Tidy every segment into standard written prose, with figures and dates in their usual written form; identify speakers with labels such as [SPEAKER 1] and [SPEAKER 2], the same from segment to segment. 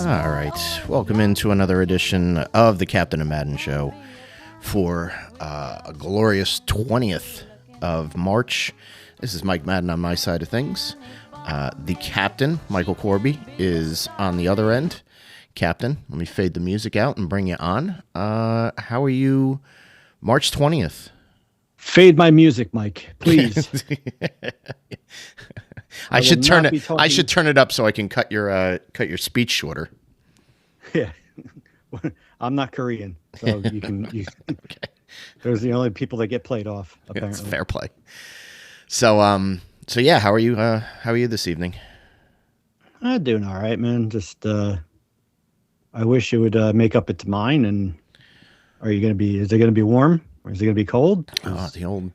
[SPEAKER 1] All right. Welcome into another edition of the Captain of Madden Show for a glorious 20th of March. This is Mike Madden on my side of things. The captain, Michael Corby, is on the other end. Captain, let me fade the music out and bring you on. How are you March 20th?
[SPEAKER 2] Fade my music, Mike, please.
[SPEAKER 1] I should turn it up so I can cut your speech shorter.
[SPEAKER 2] Yeah, I'm not Korean, so you can. Okay. Those are the only people that get played off. Apparently,
[SPEAKER 1] it's fair play. So yeah, how are you? How are you this evening?
[SPEAKER 2] I'm doing all right, man. Just I wish it would make up its mind. And are you gonna be? Is it gonna be warm or is it gonna be cold?
[SPEAKER 1] Oh, the old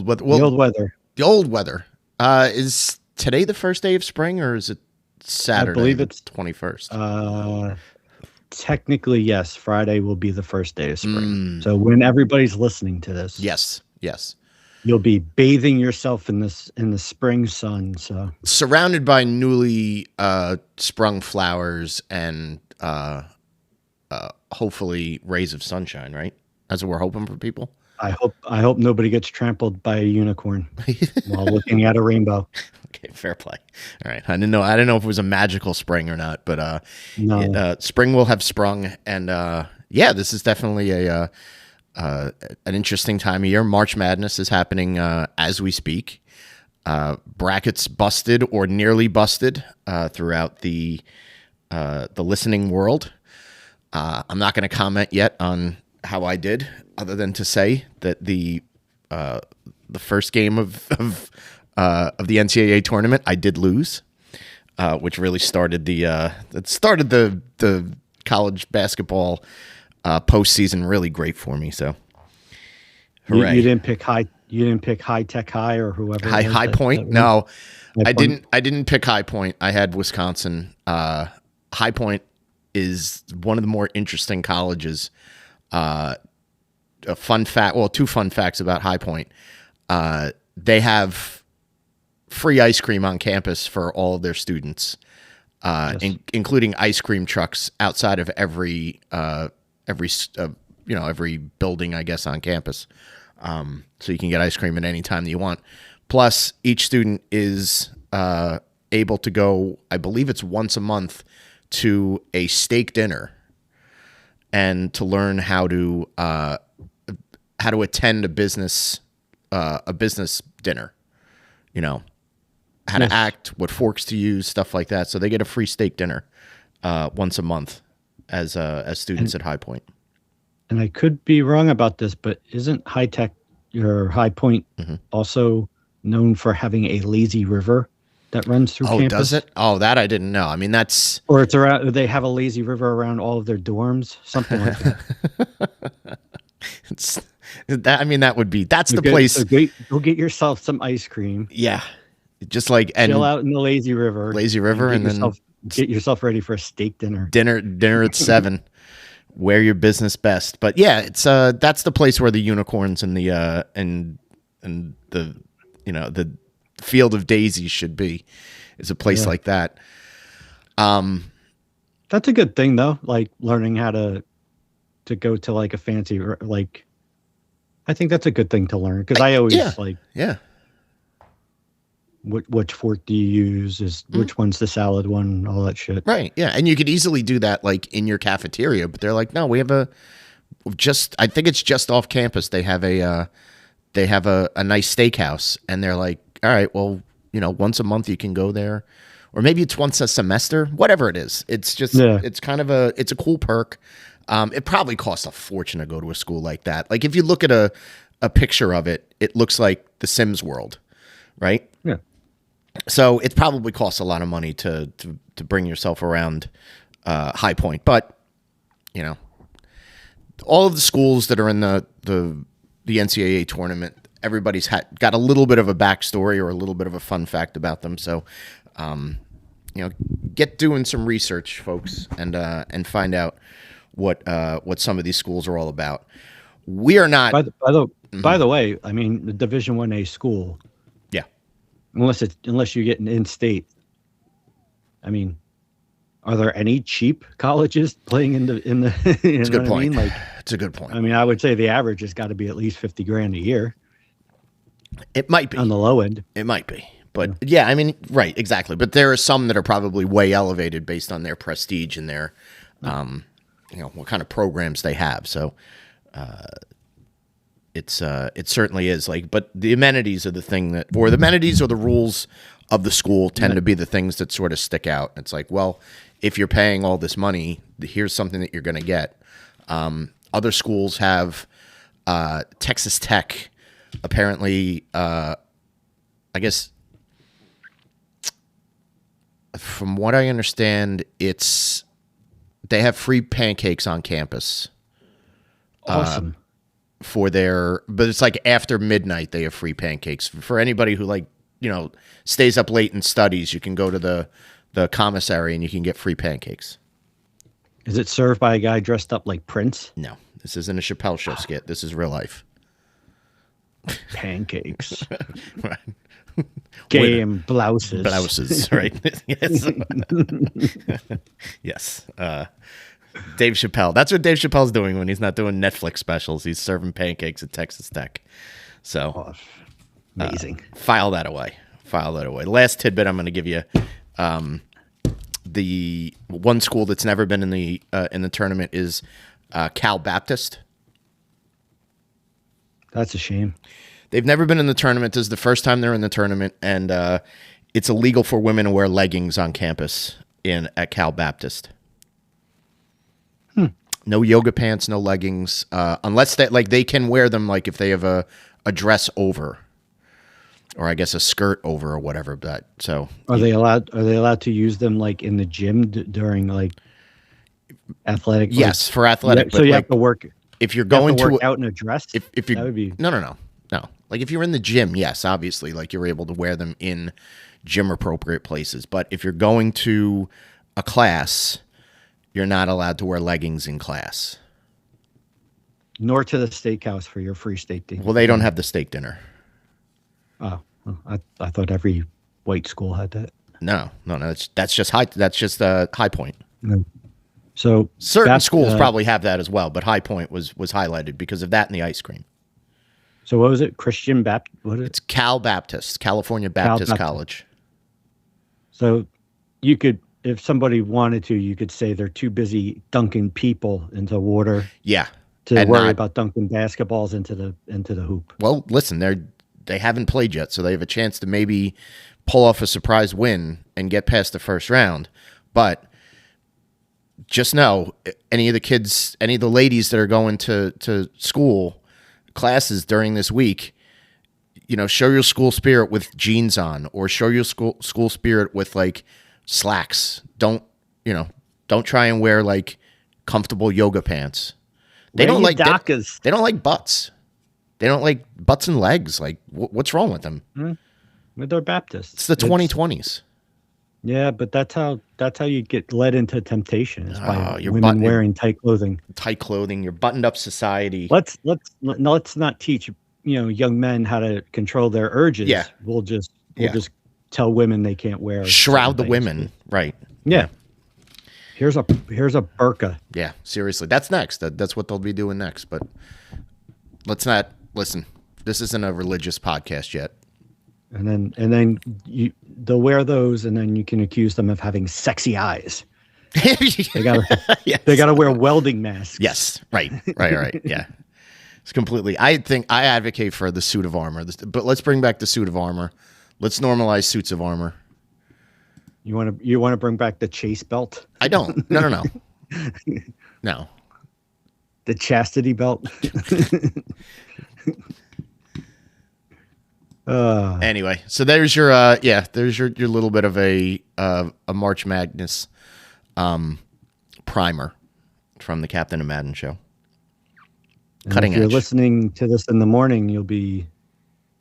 [SPEAKER 1] weather.
[SPEAKER 2] Well, the old weather.
[SPEAKER 1] The old weather. Is today the first day of spring, or is it Saturday?
[SPEAKER 2] I believe it's
[SPEAKER 1] 21st.
[SPEAKER 2] Technically, yes. Friday will be the first day of spring. So when everybody's listening to this,
[SPEAKER 1] yes,
[SPEAKER 2] you'll be bathing yourself in the spring sun. So
[SPEAKER 1] surrounded by newly sprung flowers and hopefully rays of sunshine. Right, that's what we're hoping for people.
[SPEAKER 2] I hope nobody gets trampled by a unicorn while looking at a rainbow.
[SPEAKER 1] Okay, fair play. All right, I didn't know if it was a magical spring or not, but
[SPEAKER 2] no.
[SPEAKER 1] Spring will have sprung, and yeah, this is definitely an interesting time of year. March Madness is happening as we speak. Brackets busted or nearly busted throughout the listening world. I'm not going to comment yet on how I did, other than to say that the first game of the NCAA tournament I did lose, which really started the college basketball postseason really great for me. So, hooray!
[SPEAKER 2] You didn't pick High Tech High or whoever.
[SPEAKER 1] High Point. No, I didn't pick High Point. I had Wisconsin. High Point is one of the more interesting colleges. A fun fact, well, two fun facts about High Point. They have free ice cream on campus for all of their students,
[SPEAKER 2] Yes.
[SPEAKER 1] including ice cream trucks outside of every building, I guess, on campus. So you can get ice cream at any time that you want. Plus, each student is able to go, I believe it's once a month, to a steak dinner and to learn how to attend a business dinner, how to act, what forks to use, stuff like that. So they get a free steak dinner once a month as students at High Point.
[SPEAKER 2] And I could be wrong about this, but isn't High Tech or High Point also known for having a lazy river that runs through campus?
[SPEAKER 1] Oh, does it? Oh, that I didn't know. I mean, that's...
[SPEAKER 2] Or it's around. They have a lazy river around all of their dorms, something like that. That would be... That's the place. So go get yourself some ice cream.
[SPEAKER 1] Yeah. Just like...
[SPEAKER 2] Chill out in the lazy river.
[SPEAKER 1] And then...
[SPEAKER 2] Get yourself ready for a steak dinner.
[SPEAKER 1] Dinner at 7. Wear your business best. But yeah, it's that's the place where the unicorns and the the field of daisies should be, is a place like that.
[SPEAKER 2] That's a good thing though, like learning how to go to like a fancy, like, I think that's a good thing to learn, because I always which fork do you use, which one's the salad one, all that shit.
[SPEAKER 1] Right. Yeah. And you could easily do that like in your cafeteria, but they're like, no, we have I think it's just off campus. They have a nice steakhouse, and they're like, all right, well, once a month you can go there, or maybe it's once a semester, whatever it is. It's just, it's kind of it's a cool perk. It probably costs a fortune to go to a school like that. Like if you look at a picture of it, it looks like the Sims world, right?
[SPEAKER 2] Yeah.
[SPEAKER 1] So it probably costs a lot of money to bring yourself around High Point, but all of the schools that are in the NCAA tournament, everybody's got a little bit of a backstory or a little bit of a fun fact about them. So, get doing some research, folks, and find out what some of these schools are all about. We are not.
[SPEAKER 2] By the way, I mean the Division 1A school. Unless you get an in-state. I mean, are there any cheap colleges playing in the you
[SPEAKER 1] It's a
[SPEAKER 2] know
[SPEAKER 1] good
[SPEAKER 2] what I
[SPEAKER 1] point.
[SPEAKER 2] mean? Like,
[SPEAKER 1] It's a good point.
[SPEAKER 2] I mean, I would say the average has got to be at least 50 grand a year
[SPEAKER 1] It might
[SPEAKER 2] on
[SPEAKER 1] be.
[SPEAKER 2] the low end.
[SPEAKER 1] It might be. But yeah, I mean, right, exactly. But there are some that are probably way elevated based on their prestige and their, what kind of programs they have. So it certainly is like, but the amenities are the thing that, or the amenities or the rules of the school tend to be the things that sort of stick out. It's like, well, if you're paying all this money, here's something that you're going to get. Other schools have Texas Tech, apparently, I guess, from what I understand, they have free pancakes on campus
[SPEAKER 2] Awesome.
[SPEAKER 1] but it's like after midnight they have free pancakes for anybody who stays up late and studies. You can go to the commissary and you can get free pancakes.
[SPEAKER 2] Is it served by a guy dressed up like Prince?
[SPEAKER 1] No, this isn't a Chappelle Show skit. This is real life.
[SPEAKER 2] Pancakes. Game blouses.
[SPEAKER 1] Blouses, right? Yes. Yes. Dave Chappelle. That's what Dave Chappelle's doing when he's not doing Netflix specials. He's serving pancakes at Texas Tech. So
[SPEAKER 2] Oh, amazing.
[SPEAKER 1] file that away. Last tidbit I'm going to give you. The one school that's never been in the tournament is Cal Baptist.
[SPEAKER 2] That's a shame.
[SPEAKER 1] They've never been in the tournament. This is the first time they're in the tournament, and it's illegal for women to wear leggings on campus at Cal Baptist. No yoga pants, no leggings, unless they can wear them like if they have a dress over, or I guess a skirt over or whatever. But so
[SPEAKER 2] Are they allowed to use them like in the gym during like athletic?
[SPEAKER 1] yes, for athletic.
[SPEAKER 2] So
[SPEAKER 1] but
[SPEAKER 2] you
[SPEAKER 1] like,
[SPEAKER 2] have to work.
[SPEAKER 1] if you're
[SPEAKER 2] You have
[SPEAKER 1] going
[SPEAKER 2] to work
[SPEAKER 1] to
[SPEAKER 2] out in a dress.
[SPEAKER 1] if you
[SPEAKER 2] that would be
[SPEAKER 1] no. Like if you're in the gym, yes, obviously, like you're able to wear them in gym appropriate places. But if you're going to a class, you're not allowed to wear leggings in class.
[SPEAKER 2] nor to the steakhouse for your free steak dinner.
[SPEAKER 1] Well, they don't have the steak dinner.
[SPEAKER 2] Oh, well, I thought every white school had that.
[SPEAKER 1] No. That's just high. That's just High Point.
[SPEAKER 2] So
[SPEAKER 1] Certain schools probably have that as well, but High Point was highlighted because of that and the ice cream.
[SPEAKER 2] So what was it? Christian Baptist? What is it?
[SPEAKER 1] It's Cal Baptist, California Baptist
[SPEAKER 2] Baptist.
[SPEAKER 1] College.
[SPEAKER 2] So you could, if somebody wanted to, you could say they're too busy dunking people into water
[SPEAKER 1] Yeah.
[SPEAKER 2] to
[SPEAKER 1] And
[SPEAKER 2] worry
[SPEAKER 1] not-
[SPEAKER 2] about dunking basketballs into the hoop.
[SPEAKER 1] Well, listen, they haven't played yet, so they have a chance to maybe pull off a surprise win and get past the first round. But just know, any of the ladies that are going to school classes during this week, show your school spirit with jeans on, or show your school spirit with like slacks. Don't try and wear like comfortable yoga pants. They
[SPEAKER 2] Wear
[SPEAKER 1] don't
[SPEAKER 2] your
[SPEAKER 1] like
[SPEAKER 2] Dockers.
[SPEAKER 1] They don't like butts. They don't like butts and legs. Like, what's wrong with them?
[SPEAKER 2] But they're Baptists.
[SPEAKER 1] It's the 2020s.
[SPEAKER 2] Yeah, but that's how you get led into temptation is by
[SPEAKER 1] you're
[SPEAKER 2] women wearing tight clothing.
[SPEAKER 1] Tight clothing. You're buttoned up society.
[SPEAKER 2] Let's not teach young men how to control their urges.
[SPEAKER 1] Yeah.
[SPEAKER 2] We'll just tell women they can't wear.
[SPEAKER 1] Shroud the
[SPEAKER 2] certain things.
[SPEAKER 1] women. Right.
[SPEAKER 2] Yeah. Here's a burqa.
[SPEAKER 1] Yeah. Seriously. That's next. That's what they'll be doing next. But let's not listen. This isn't a religious podcast yet.
[SPEAKER 2] And then they'll wear those, and then you can accuse them of having sexy eyes. They gotta
[SPEAKER 1] Yes.
[SPEAKER 2] they gotta wear welding masks.
[SPEAKER 1] Yes. Right. Yeah. It's completely. I advocate for the suit of armor, but let's bring back the suit of armor. Let's normalize suits of armor.
[SPEAKER 2] You want to bring back the chase belt,
[SPEAKER 1] I don't. No. No.
[SPEAKER 2] the chastity belt.
[SPEAKER 1] Anyway, so there's your little bit of a March Madness primer from the Captain of Madden show. Cutting
[SPEAKER 2] If you're
[SPEAKER 1] edge.
[SPEAKER 2] listening to this in the morning, you'll be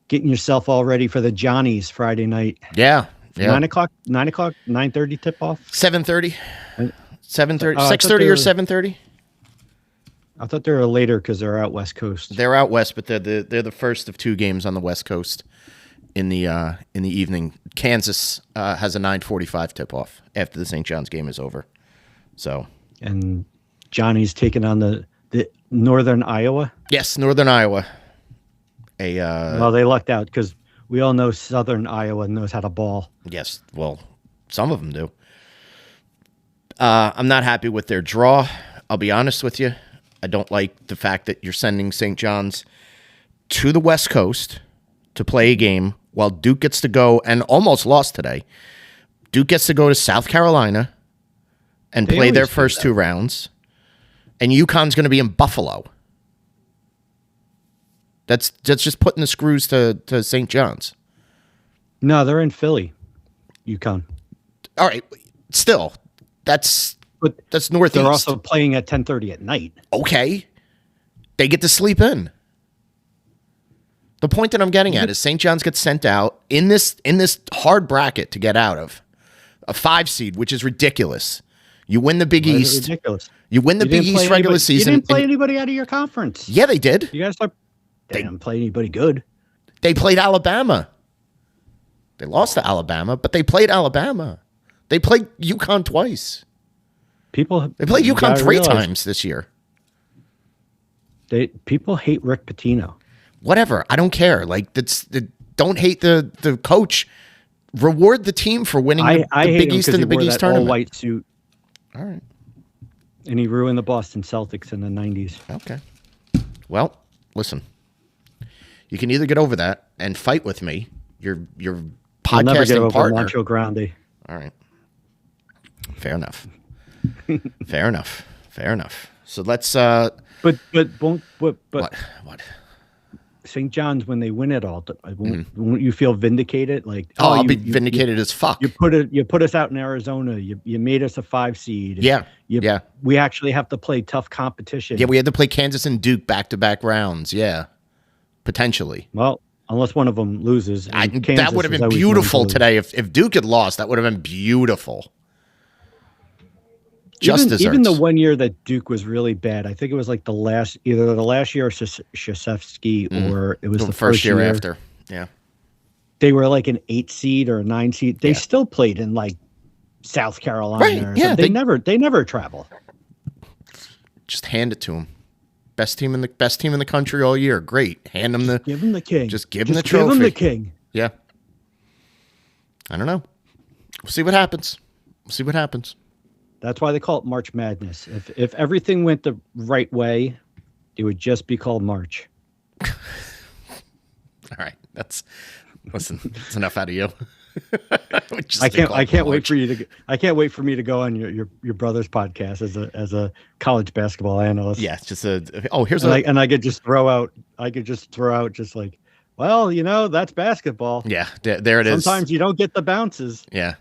[SPEAKER 2] getting yourself all ready for the Johnnies Friday night.
[SPEAKER 1] Yeah.
[SPEAKER 2] 9 o'clock, 9:30 tip off.
[SPEAKER 1] 7:30, 7:30,
[SPEAKER 2] I thought
[SPEAKER 1] 6:30
[SPEAKER 2] they
[SPEAKER 1] or
[SPEAKER 2] were-
[SPEAKER 1] 7:30.
[SPEAKER 2] I thought they were later because they're out West Coast.
[SPEAKER 1] They're out west, but they're the first of two games on the West Coast in the evening. Kansas has a 9:45 tip off after the St. John's game is over. So
[SPEAKER 2] And Johnny's taking on the Northern Iowa.
[SPEAKER 1] yes, Northern Iowa.
[SPEAKER 2] Well, they lucked out because we all know Southern Iowa knows how to ball.
[SPEAKER 1] Yes, well, some of them do. I'm not happy with their draw. I'll be honest with you. I don't like the fact that you're sending St. John's to the West Coast to play a game while Duke gets to go, and almost lost today. Duke gets to go to South Carolina and
[SPEAKER 2] They
[SPEAKER 1] play their
[SPEAKER 2] always do
[SPEAKER 1] first
[SPEAKER 2] that.
[SPEAKER 1] 2 rounds, and UConn's going to be in Buffalo. That's just putting the screws to St. John's.
[SPEAKER 2] No, they're in Philly, UConn.
[SPEAKER 1] All right, still, that's
[SPEAKER 2] But
[SPEAKER 1] Northeast.
[SPEAKER 2] they're also playing at 10:30 at night.
[SPEAKER 1] Okay, they get to sleep in. The point that I'm getting at is St. John's gets sent out in this hard bracket to get out of a 5 seed, which is ridiculous. You win the Big
[SPEAKER 2] Why is it
[SPEAKER 1] East.
[SPEAKER 2] ridiculous.
[SPEAKER 1] You win the
[SPEAKER 2] You
[SPEAKER 1] Big
[SPEAKER 2] didn't play
[SPEAKER 1] East regular
[SPEAKER 2] anybody-
[SPEAKER 1] season.
[SPEAKER 2] You didn't play
[SPEAKER 1] and-
[SPEAKER 2] anybody out of your conference.
[SPEAKER 1] Yeah, they did.
[SPEAKER 2] You guys didn't play anybody good.
[SPEAKER 1] They played Alabama. They lost to Alabama, but they played Alabama. They played UConn twice. They played
[SPEAKER 2] you
[SPEAKER 1] UConn
[SPEAKER 2] gotta
[SPEAKER 1] 3
[SPEAKER 2] realize,
[SPEAKER 1] times this year.
[SPEAKER 2] People hate Rick Pitino.
[SPEAKER 1] Whatever. I don't care. Like don't hate the coach. Reward the team for winning the
[SPEAKER 2] I hate
[SPEAKER 1] Big
[SPEAKER 2] him
[SPEAKER 1] East
[SPEAKER 2] 'cause
[SPEAKER 1] and
[SPEAKER 2] he
[SPEAKER 1] the Big
[SPEAKER 2] wore
[SPEAKER 1] East
[SPEAKER 2] that all
[SPEAKER 1] tournament.
[SPEAKER 2] white suit,
[SPEAKER 1] All right.
[SPEAKER 2] and he ruined the Boston Celtics in the 90s.
[SPEAKER 1] Okay. Well, listen. You can either get over that and fight with me, your
[SPEAKER 2] I'll never get
[SPEAKER 1] podcasting
[SPEAKER 2] over
[SPEAKER 1] partner.
[SPEAKER 2] Moncho Grande.
[SPEAKER 1] All right. Fair enough. Fair enough. Fair enough. So let's
[SPEAKER 2] But
[SPEAKER 1] what?
[SPEAKER 2] St. John's, when they win it all, won't you feel vindicated? Like,
[SPEAKER 1] Oh, I'll
[SPEAKER 2] you-
[SPEAKER 1] be
[SPEAKER 2] you-
[SPEAKER 1] vindicated as fuck.
[SPEAKER 2] You put us out in Arizona. You made us a 5 seed.
[SPEAKER 1] Yeah. Yeah.
[SPEAKER 2] We actually have to play tough competition.
[SPEAKER 1] Yeah, we had to play Kansas and Duke back-to-back rounds. Yeah. Potentially.
[SPEAKER 2] Well, unless one of them loses. and
[SPEAKER 1] That
[SPEAKER 2] Kansas
[SPEAKER 1] would have
[SPEAKER 2] is
[SPEAKER 1] been
[SPEAKER 2] always known
[SPEAKER 1] beautiful
[SPEAKER 2] to lose.
[SPEAKER 1] today. If Duke had lost, that would have been beautiful. Just
[SPEAKER 2] Even the
[SPEAKER 1] desserts.
[SPEAKER 2] one year that Duke was really bad, I think it was like either the last year of Krzyzewski or it was
[SPEAKER 1] The
[SPEAKER 2] the
[SPEAKER 1] first year after. Yeah.
[SPEAKER 2] They were like an 8 seed or a 9 seed. They
[SPEAKER 1] Yeah.
[SPEAKER 2] still played in like South Carolina.
[SPEAKER 1] Right,
[SPEAKER 2] Or
[SPEAKER 1] yeah,
[SPEAKER 2] something. They never travel.
[SPEAKER 1] Just hand it to them. Best team in the country all year. Great. Hand them the
[SPEAKER 2] Give him the king.
[SPEAKER 1] Just give him the
[SPEAKER 2] Give him
[SPEAKER 1] trophy.
[SPEAKER 2] the king.
[SPEAKER 1] Yeah. I don't know. We'll see what happens.
[SPEAKER 2] That's why they call it March Madness. If everything went the right way, it would just be called March.
[SPEAKER 1] All right. That's enough out of you.
[SPEAKER 2] I can't wait for me to go on your brother's podcast as a college basketball analyst.
[SPEAKER 1] Yeah, it's just here's
[SPEAKER 2] and I could just throw out just like, well, that's basketball.
[SPEAKER 1] yeah, there it is.
[SPEAKER 2] Sometimes you don't get the bounces.
[SPEAKER 1] Yeah.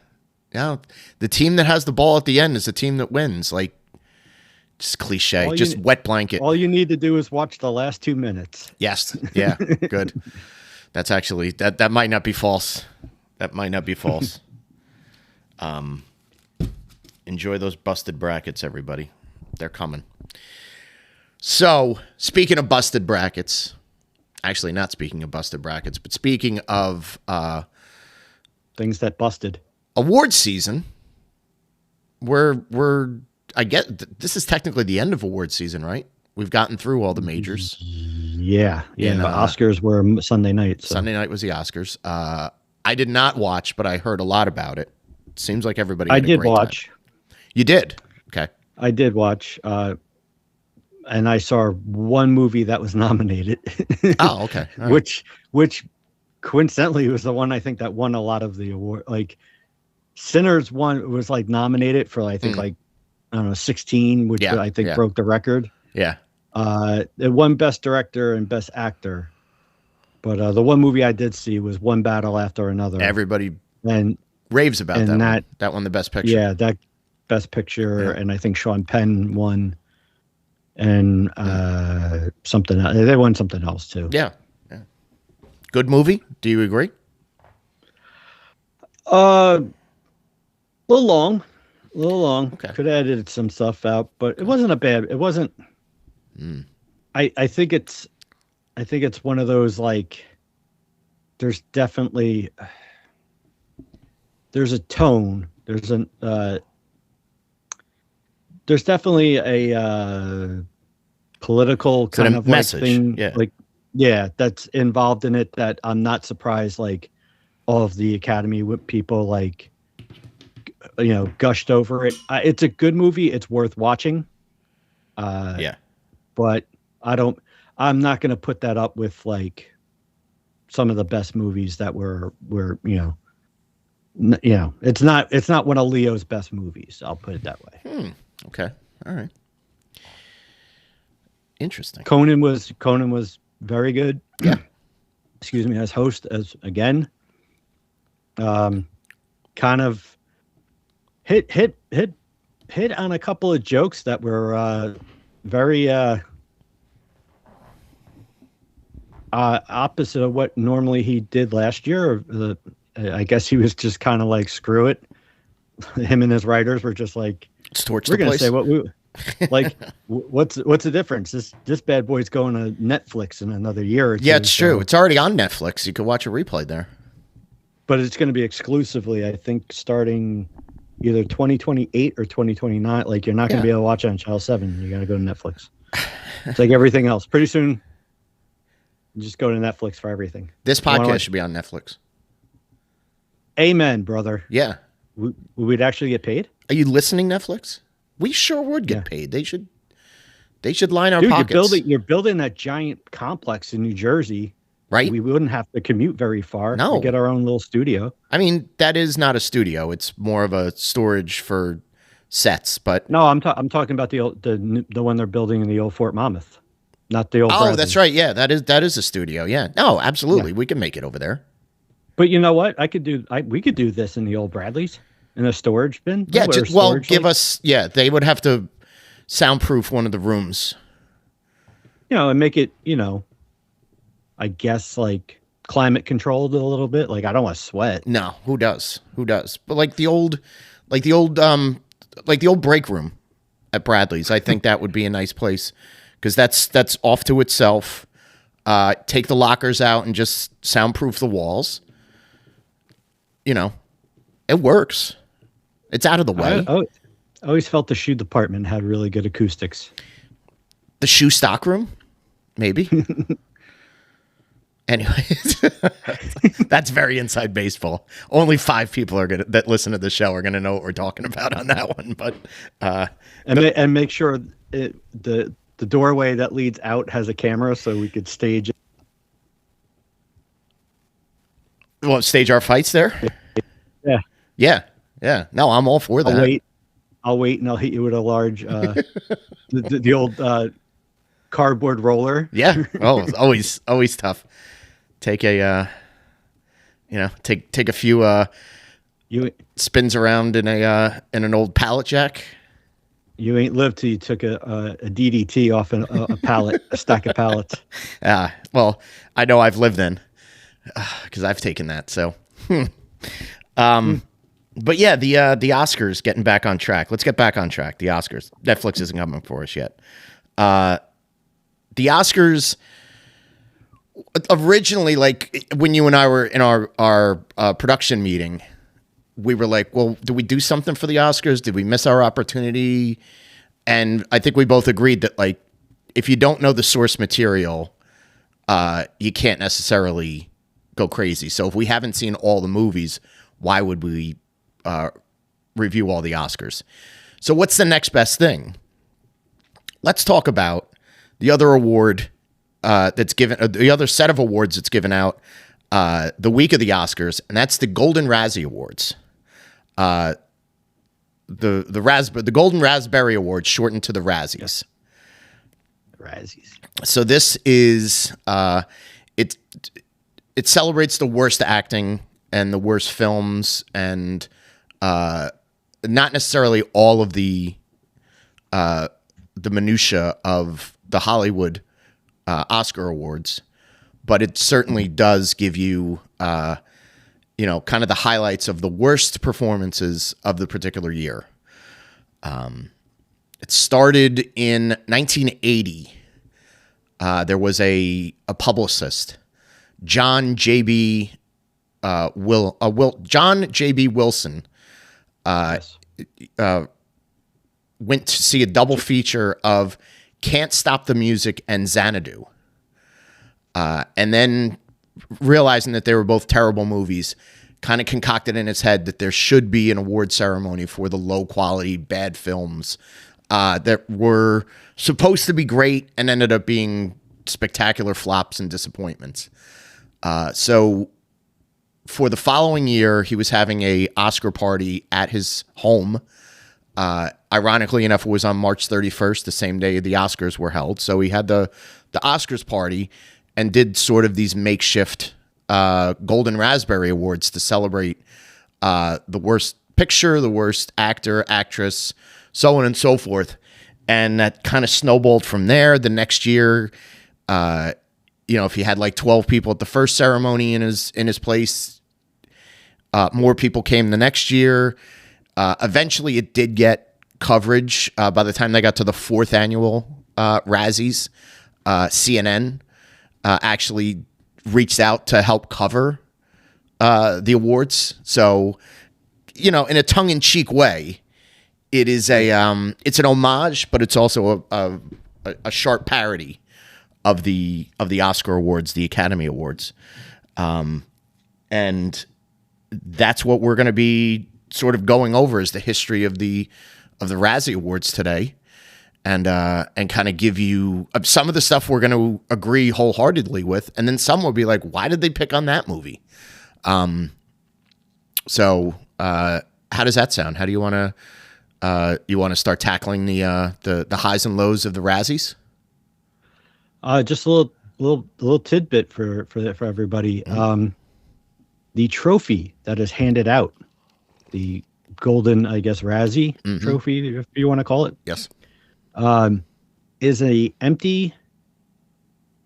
[SPEAKER 1] Yeah. The team that has the ball at the end is the team that wins. Like, just cliche. Just wet blanket.
[SPEAKER 2] All you need to do is watch the last 2 minutes.
[SPEAKER 1] Yes. Yeah. Good. That's actually that might not be false. Enjoy those busted brackets, everybody. They're coming. So, speaking of busted brackets, actually not speaking of busted brackets, but speaking of
[SPEAKER 2] Things that busted.
[SPEAKER 1] award season, I get this is technically the end of award season, right? We've gotten through all the majors.
[SPEAKER 2] Yeah.
[SPEAKER 1] And,
[SPEAKER 2] the Oscars were Sunday night. So.
[SPEAKER 1] Sunday night was the Oscars. I did not watch, but I heard a lot about it. Seems like everybody.
[SPEAKER 2] I
[SPEAKER 1] had a
[SPEAKER 2] did
[SPEAKER 1] great
[SPEAKER 2] watch.
[SPEAKER 1] time. You did? Okay.
[SPEAKER 2] I did watch, and I saw one movie that was nominated.
[SPEAKER 1] Oh, okay. All right.
[SPEAKER 2] Which coincidentally was the one I think that won a lot of the award. Like Sinners was like nominated for I think like I don't know 16, which
[SPEAKER 1] Yeah,
[SPEAKER 2] I think
[SPEAKER 1] yeah.
[SPEAKER 2] broke the record.
[SPEAKER 1] Yeah.
[SPEAKER 2] It won Best Director and Best Actor, but the one movie I did see was One Battle After Another.
[SPEAKER 1] Everybody
[SPEAKER 2] and
[SPEAKER 1] raves about
[SPEAKER 2] and
[SPEAKER 1] that.
[SPEAKER 2] that-
[SPEAKER 1] That won the best picture.
[SPEAKER 2] yeah, that Best Picture,
[SPEAKER 1] Yeah.
[SPEAKER 2] and I think Sean Penn won, and something else. They won something else too.
[SPEAKER 1] Yeah. Yeah. Good movie. Do you agree?
[SPEAKER 2] A little long.
[SPEAKER 1] Okay.
[SPEAKER 2] Could have edited some stuff out, but it wasn't a bad. It wasn't. I think it's one of those like. There's definitely. There's a tone. There's there's definitely a political
[SPEAKER 1] Is it
[SPEAKER 2] kind
[SPEAKER 1] a
[SPEAKER 2] of like
[SPEAKER 1] message?
[SPEAKER 2] thing,
[SPEAKER 1] Yeah.
[SPEAKER 2] like yeah, that's involved in it. That I'm not surprised. Like all of the Academy people like gushed over it. It's a good movie. It's worth watching. Uh,
[SPEAKER 1] Yeah.
[SPEAKER 2] but I don't. I'm not going to put that up with like some of the best movies that were it's not one of Leo's best movies. I'll put it that way.
[SPEAKER 1] Okay. All right. Interesting.
[SPEAKER 2] Conan was very good.
[SPEAKER 1] Yeah.
[SPEAKER 2] Excuse me, as host as again. Kind of hit on a couple of jokes that were very opposite of what normally he did last year. I guess he was just kind of like, screw it. Him and his writers were just like,
[SPEAKER 1] Let's torch
[SPEAKER 2] we're
[SPEAKER 1] the
[SPEAKER 2] gonna say
[SPEAKER 1] place.
[SPEAKER 2] what we like. What's the difference? This bad boy's going to Netflix in another year or
[SPEAKER 1] Yeah,
[SPEAKER 2] two.
[SPEAKER 1] it's true.
[SPEAKER 2] So,
[SPEAKER 1] It's already on Netflix. You could watch a replay there.
[SPEAKER 2] but it's going to be exclusively, I think, starting either 2028 or 2029. Like you're not going to
[SPEAKER 1] Yeah.
[SPEAKER 2] be able to watch it on Channel 7. You got to go to Netflix. It's like everything else. Pretty soon, you just go to Netflix for everything.
[SPEAKER 1] This
[SPEAKER 2] You wanna
[SPEAKER 1] podcast
[SPEAKER 2] watch-
[SPEAKER 1] should be on Netflix.
[SPEAKER 2] Amen, brother.
[SPEAKER 1] Yeah.
[SPEAKER 2] We'd actually get paid.
[SPEAKER 1] Are you listening, Netflix? We sure would get
[SPEAKER 2] Yeah.
[SPEAKER 1] paid. They should line our
[SPEAKER 2] Dude,
[SPEAKER 1] pockets.
[SPEAKER 2] you're building that giant complex in New Jersey.
[SPEAKER 1] Right?
[SPEAKER 2] We wouldn't have to commute very far
[SPEAKER 1] No.
[SPEAKER 2] to get our own little studio.
[SPEAKER 1] I mean, that is not a studio. It's more of a storage for sets, but
[SPEAKER 2] No, I'm talking about the one they're building in the old Fort Monmouth, not the old.
[SPEAKER 1] oh,
[SPEAKER 2] Bradley.
[SPEAKER 1] that's right. Yeah, that is a studio. Yeah. No, absolutely. We can make it over there.
[SPEAKER 2] But you know what? We could do this in the old Bradleys in a storage bin.
[SPEAKER 1] Yeah,
[SPEAKER 2] Where
[SPEAKER 1] just, well,
[SPEAKER 2] storage,
[SPEAKER 1] give
[SPEAKER 2] like,
[SPEAKER 1] us they would have to soundproof one of the rooms.
[SPEAKER 2] and make it, I guess like climate controlled a little bit. Like I don't want to sweat.
[SPEAKER 1] No, who does? Who does? But like the old break room at Bradley's, I think that would be a nice place because that's off to itself. Take the lockers out and just soundproof the walls. It works. It's out of the way.
[SPEAKER 2] I always felt the shoe department had really good acoustics.
[SPEAKER 1] The shoe stock room, maybe. Anyways, that's very inside baseball. Only 5 people that listen to the show are gonna know what we're talking about on that one. But
[SPEAKER 2] And make sure the doorway that leads out has a camera so we could stage it.
[SPEAKER 1] we won't stage our fights there.
[SPEAKER 2] Yeah.
[SPEAKER 1] Yeah. No, I'm all for that.
[SPEAKER 2] I'll wait and I'll hit you with a large the old cardboard roller.
[SPEAKER 1] Yeah. Oh, it's always tough. Take a take a few
[SPEAKER 2] You
[SPEAKER 1] spins around in an old pallet jack.
[SPEAKER 2] You ain't lived till you took a DDT off a pallet, a stack of pallets.
[SPEAKER 1] Well, I know I've lived in because I've taken that. So, but yeah, the Oscars getting back on track. Let's get back on track. The Oscars. Netflix isn't coming for us yet. The Oscars originally, like when you and I were in our production meeting, we were like, well, did we do something for the Oscars? Did we miss our opportunity? And I think we both agreed that, like, if you don't know the source material, you can't necessarily go crazy. So if we haven't seen all the movies, why would we review all the Oscars? So what's the next best thing? Let's talk about the other award that's given, the other set of awards that's given out the week of the Oscars, and that's the Golden Razzie Awards. The Golden Raspberry Awards, shortened to the Razzies.
[SPEAKER 2] Razzies.
[SPEAKER 1] So this is it celebrates the worst acting and the worst films, and not necessarily all of the minutia of the Hollywood Oscar awards, but it certainly does give you kind of the highlights of the worst performances of the particular year. It started in 1980. There was a publicist, John J.B. Wilson,
[SPEAKER 2] Yes.
[SPEAKER 1] went to see a double feature of Can't Stop the Music and Xanadu. And then realizing that they were both terrible movies, kind of concocted in his head that there should be an award ceremony for the low quality, bad films that were supposed to be great and ended up being spectacular flops and disappointments. So for the following year, he was having a Oscar party at his home. Ironically enough, it was on March 31st, the same day the Oscars were held. So he had the Oscars party and did sort of these makeshift Golden Raspberry Awards to celebrate the worst picture, the worst actor, actress, so on and so forth. And that kind of snowballed from there. The next year, if he had like 12 people at the first ceremony in his place, more people came the next year. Eventually, it did get coverage. By the time they got to the fourth annual Razzies, CNN actually reached out to help cover the awards. So, in a tongue-in-cheek way, it is it's an homage, but it's also a sharp parody of the Oscar awards, the Academy Awards, and that's what we're going to be sort of going over is the history of the Razzie Awards today, and kind of give you some of the stuff we're going to agree wholeheartedly with, and then some will be like, why did they pick on that movie? So how does that sound? How do you want to start tackling the highs and lows of the Razzies?
[SPEAKER 2] Just a little tidbit for everybody. Mm-hmm. The trophy that is handed out, the Golden, I guess, Razzie mm-hmm. trophy, if you want to call it.
[SPEAKER 1] Yes.
[SPEAKER 2] Is a empty.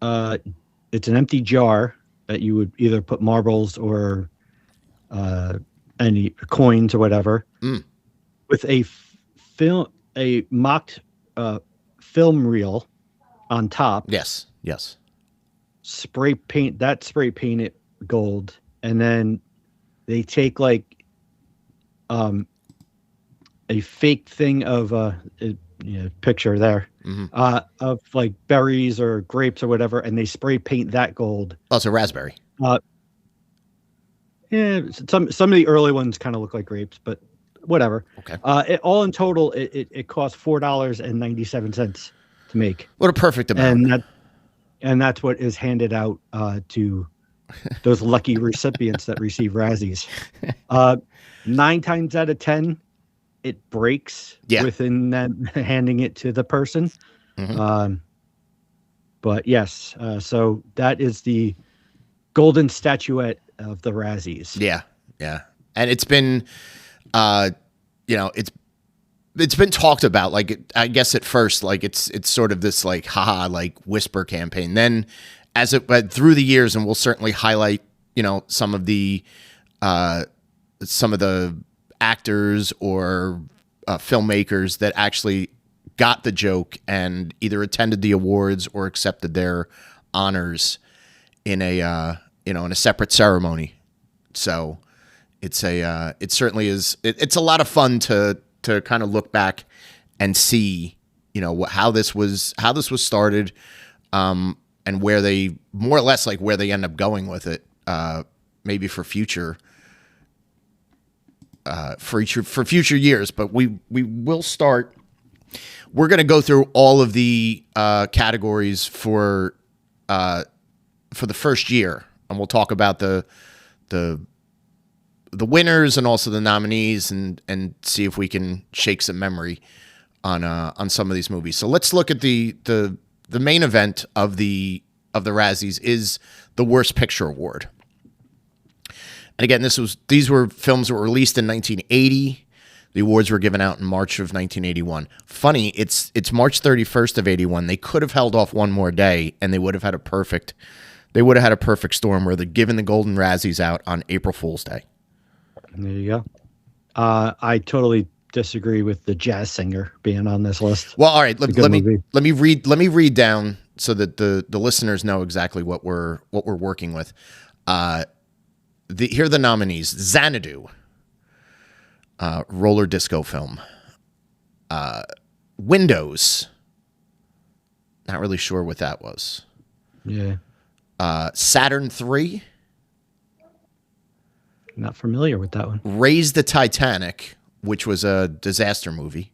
[SPEAKER 2] It's an empty jar that you would either put marbles or any coins or whatever, with a mocked film reel on top.
[SPEAKER 1] Yes.
[SPEAKER 2] Spray paint it gold, and then they take like a fake thing of picture there mm-hmm. Of like berries or grapes or whatever, and they spray paint that gold.
[SPEAKER 1] Oh, it's a raspberry.
[SPEAKER 2] Yeah, some of the early ones kind of look like grapes, but whatever.
[SPEAKER 1] Okay.
[SPEAKER 2] All in total, it cost $4.97 to make.
[SPEAKER 1] What a perfect amount.
[SPEAKER 2] And that's what is handed out to those lucky recipients that receive Razzies. 9 times out of 10, it breaks within them handing it to the person. Mm-hmm. But yes, so that is the golden statuette of the Razzies.
[SPEAKER 1] Yeah. And it's been, it's been talked about, like, I guess at first, like, it's sort of this, like, haha, like, whisper campaign. Then as it went through the years, and we'll certainly highlight, some of the actors or filmmakers that actually got the joke and either attended the awards or accepted their honors in a separate ceremony. So it certainly is. It's a lot of fun to kind of look back and see, how this was started, and where they more or less like where they end up going with it, maybe for future years. But we will start. We're going to go through all of the categories for the first year, and we'll talk about the winners and also the nominees, and see if we can shake some memory on some of these movies. So let's look at the main event of the Razzies is the Worst Picture Award. And again, these were films that were released in 1980. The awards were given out in March of 1981. Funny, it's March 31st of 81. They could have held off one more day, and they would have had a perfect storm where they're giving the Golden Razzies out on April Fool's Day.
[SPEAKER 2] There you go. I totally disagree with the jazz singer being on this list.
[SPEAKER 1] Well, all right. Let me read down so that the listeners know exactly what we're working with. Here are the nominees: Xanadu, roller disco film; Windows. Not really sure what that was.
[SPEAKER 2] Yeah.
[SPEAKER 1] Saturn 3.
[SPEAKER 2] Not familiar with that one.
[SPEAKER 1] Raise the Titanic, which was a disaster movie.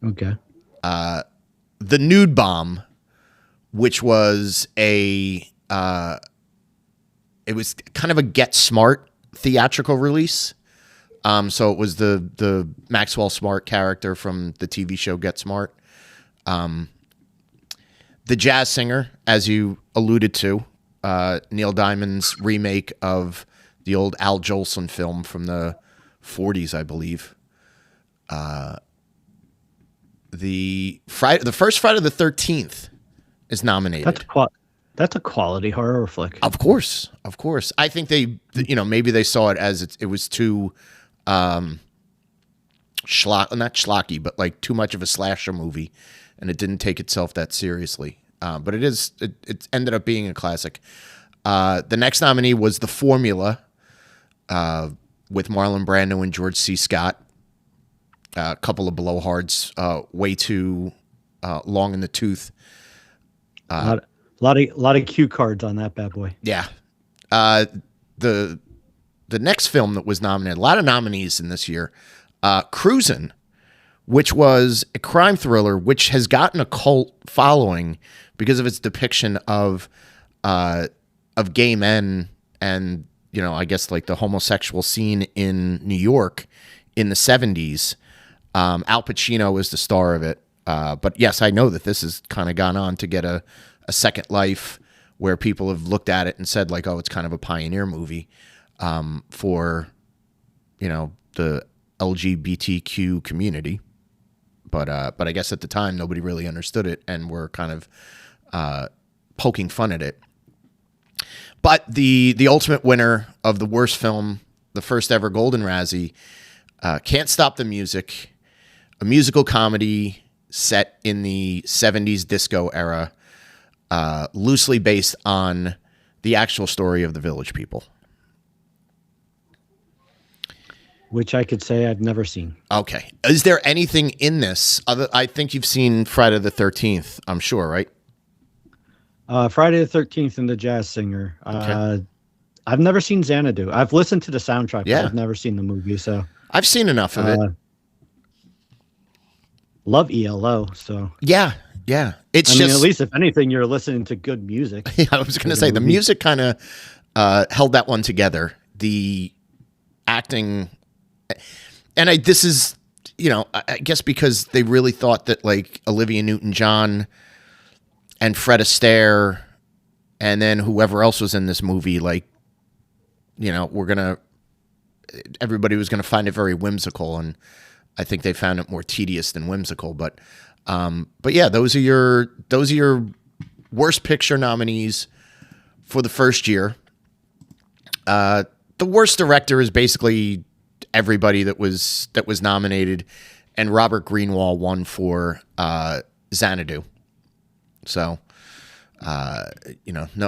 [SPEAKER 2] Okay.
[SPEAKER 1] The Nude Bomb, which was it was kind of a Get Smart theatrical release. So it was the Maxwell Smart character from the TV show Get Smart. The Jazz Singer, as you alluded to, Neil Diamond's remake of the old Al Jolson film from the 40s, I believe. The first Friday the 13th is nominated.
[SPEAKER 2] That's a quality horror flick.
[SPEAKER 1] Of course. I think they, maybe they saw it as it was too, not schlocky, but like too much of a slasher movie, and it didn't take itself that seriously. But it ended up being a classic. The next nominee was The Formula, with Marlon Brando and George C. Scott. A couple of blowhards, way too long in the tooth.
[SPEAKER 2] A lot of cue cards on that bad boy.
[SPEAKER 1] Yeah. The next film that was nominated, a lot of nominees in this year, Cruisin', which was a crime thriller, which has gotten a cult following because of its depiction of gay men and, I guess like the homosexual scene in New York in the 70s. Al Pacino is the star of it. But yes, I know that this has kind of gone on to get a second life where people have looked at it and said like, oh, it's kind of a pioneer movie for, the LGBTQ community. But I guess at the time, nobody really understood it and were kind of poking fun at it. But the ultimate winner of the worst film, the first ever Golden Razzie, Can't Stop the Music, a musical comedy set in the 70s disco era, loosely based on the actual story of the Village People.
[SPEAKER 2] Which I could say I've never seen.
[SPEAKER 1] Okay. Is there anything in this? I think you've seen Friday the 13th, I'm sure, right?
[SPEAKER 2] Friday the 13th and the Jazz Singer.
[SPEAKER 1] Okay.
[SPEAKER 2] I've never seen Xanadu. I've listened to the soundtrack,
[SPEAKER 1] Yeah.
[SPEAKER 2] but I've never seen the movie. So
[SPEAKER 1] I've seen enough of it.
[SPEAKER 2] Love ELO. So
[SPEAKER 1] Yeah. It's
[SPEAKER 2] I mean,
[SPEAKER 1] just
[SPEAKER 2] at least if anything, you're listening to good music.
[SPEAKER 1] I was going to say the music kind of held that one together. The acting, and this is, I guess because they really thought that like Olivia Newton-John and Fred Astaire, and then whoever else was in this movie, like, everybody was gonna find it very whimsical, and I think they found it more tedious than whimsical. But yeah, those are your worst picture nominees for the first year. The worst director is basically everybody that was nominated, and Robert Greenwald won for Xanadu. So, no.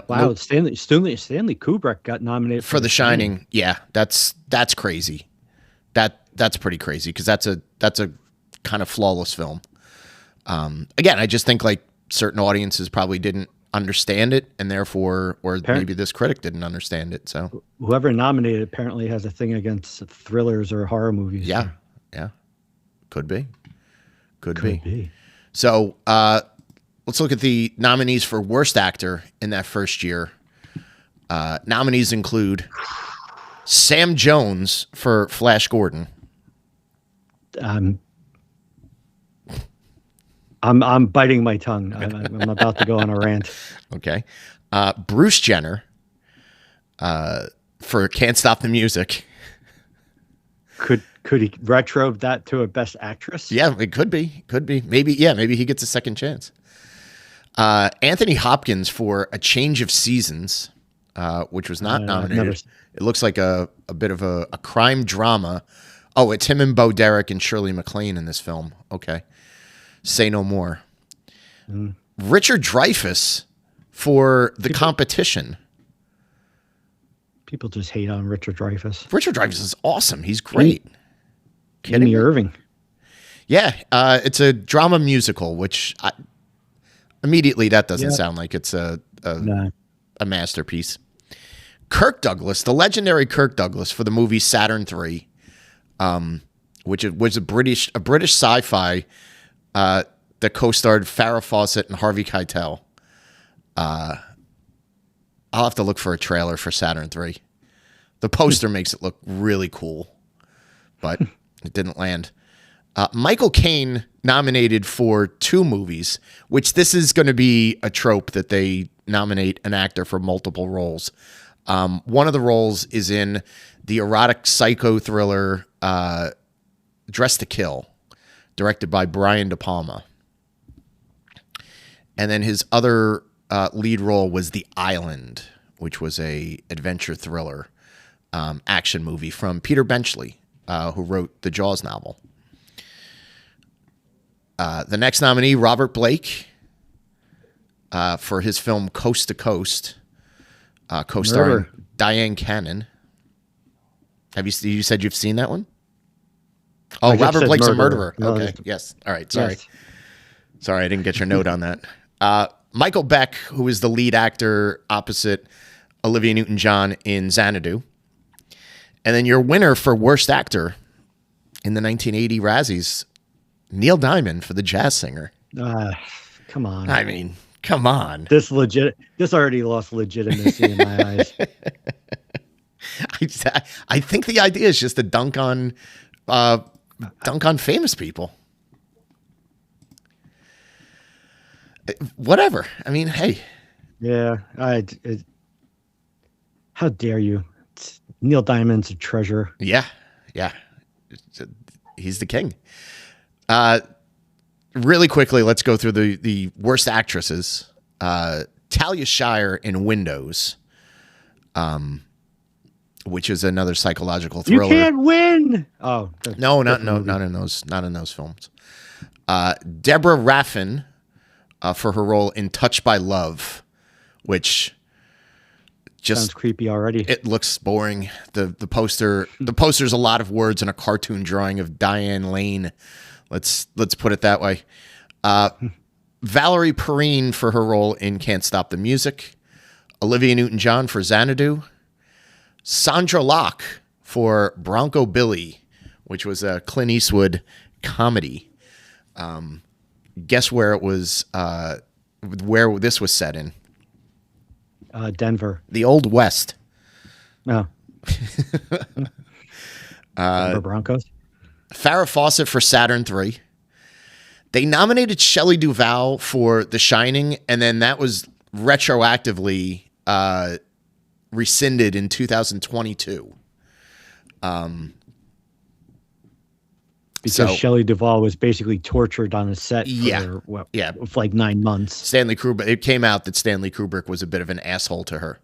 [SPEAKER 2] Wow, Stanley Kubrick got nominated
[SPEAKER 1] for The Shining. Yeah, that's crazy. That's pretty crazy because that's a kind of flawless film. Again, I just think like certain audiences probably didn't understand it, and therefore, or maybe this critic didn't understand it. So
[SPEAKER 2] whoever nominated apparently has a thing against thrillers or horror movies.
[SPEAKER 1] Yeah, could be. So let's look at the nominees for worst actor in that first year. Nominees include Sam Jones for Flash Gordon.
[SPEAKER 2] I'm biting my tongue. I'm about to go on a rant.
[SPEAKER 1] Okay. Bruce Jenner for Can't Stop the Music.
[SPEAKER 2] Could he retro that to a Best Actress?
[SPEAKER 1] Yeah, it could be. Maybe he gets a second chance. Anthony Hopkins for A Change of Seasons, which was not nominated. It looks like a bit of a crime drama. Oh, it's him and Bo Derek and Shirley MacLaine in this film. Okay. Say no more. Richard Dreyfuss for The Competition.
[SPEAKER 2] People just hate on Richard Dreyfuss.
[SPEAKER 1] Richard Dreyfuss is awesome. He's great.
[SPEAKER 2] Amy Irving.
[SPEAKER 1] Yeah, it's a drama musical, which immediately that doesn't
[SPEAKER 2] Yeah.
[SPEAKER 1] sound like it's
[SPEAKER 2] No.
[SPEAKER 1] a masterpiece. Kirk Douglas, the legendary Kirk Douglas, for the movie Saturn III, which was a British sci-fi that co-starred Farrah Fawcett and Harvey Keitel. I'll have to look for a trailer for Saturn III. The poster makes it look really cool, but it didn't land. Michael Caine nominated for 2 movies, which this is going to be a trope that they nominate an actor for multiple roles. One of the roles is in the erotic psycho thriller Dress to Kill, directed by Brian De Palma. And then his other lead role was The Island, which was a adventure thriller action movie from Peter Benchley, who wrote the Jaws novel. The next nominee, Robert Blake, for his film Coast to Coast, co-starring
[SPEAKER 2] Murder.
[SPEAKER 1] Diane Cannon. You said you've seen that one? Oh,
[SPEAKER 2] I just
[SPEAKER 1] Robert
[SPEAKER 2] said
[SPEAKER 1] Blake's
[SPEAKER 2] murderer.
[SPEAKER 1] a murderer.
[SPEAKER 2] No,
[SPEAKER 1] Okay,
[SPEAKER 2] it's-
[SPEAKER 1] yes. All right, sorry.
[SPEAKER 2] Yes.
[SPEAKER 1] Sorry, I didn't get your note on that. Michael Beck, who is the lead actor opposite Olivia Newton-John in Xanadu. And then your winner for Worst Actor in the 1980 Razzies, Neil Diamond for The Jazz Singer.
[SPEAKER 2] Come on.
[SPEAKER 1] I mean, come on.
[SPEAKER 2] This already lost legitimacy in my eyes.
[SPEAKER 1] I think the idea is just to dunk on famous people. Whatever. I mean, hey.
[SPEAKER 2] Yeah. How dare you? Neil Diamond's a treasure.
[SPEAKER 1] Yeah. He's the king. Really quickly, let's go through the worst actresses. Talia Shire in Windows, which is another psychological thriller.
[SPEAKER 2] You can't win. Oh
[SPEAKER 1] No, not in those films. Deborah Raffin for her role in Touched by Love, which just
[SPEAKER 2] sounds creepy already.
[SPEAKER 1] it looks boring. The poster's a lot of words and a cartoon drawing of Diane Lane. Let's put it that way. Valerie Perrine for her role in Can't Stop the Music. Olivia Newton-John for Xanadu. Sandra Locke for Bronco Billy, which was a Clint Eastwood comedy. Guess where it was? Where this was set in?
[SPEAKER 2] Denver.
[SPEAKER 1] The Old West.
[SPEAKER 2] No. Denver Broncos.
[SPEAKER 1] Farrah Fawcett for Saturn III. They nominated Shelley Duvall for The Shining, and then that was retroactively rescinded in 2022.
[SPEAKER 2] Because Shelley Duvall was basically tortured on a set
[SPEAKER 1] Yeah.
[SPEAKER 2] for like 9 months.
[SPEAKER 1] Stanley Kubrick. It came out that Stanley Kubrick was a bit of an asshole to her.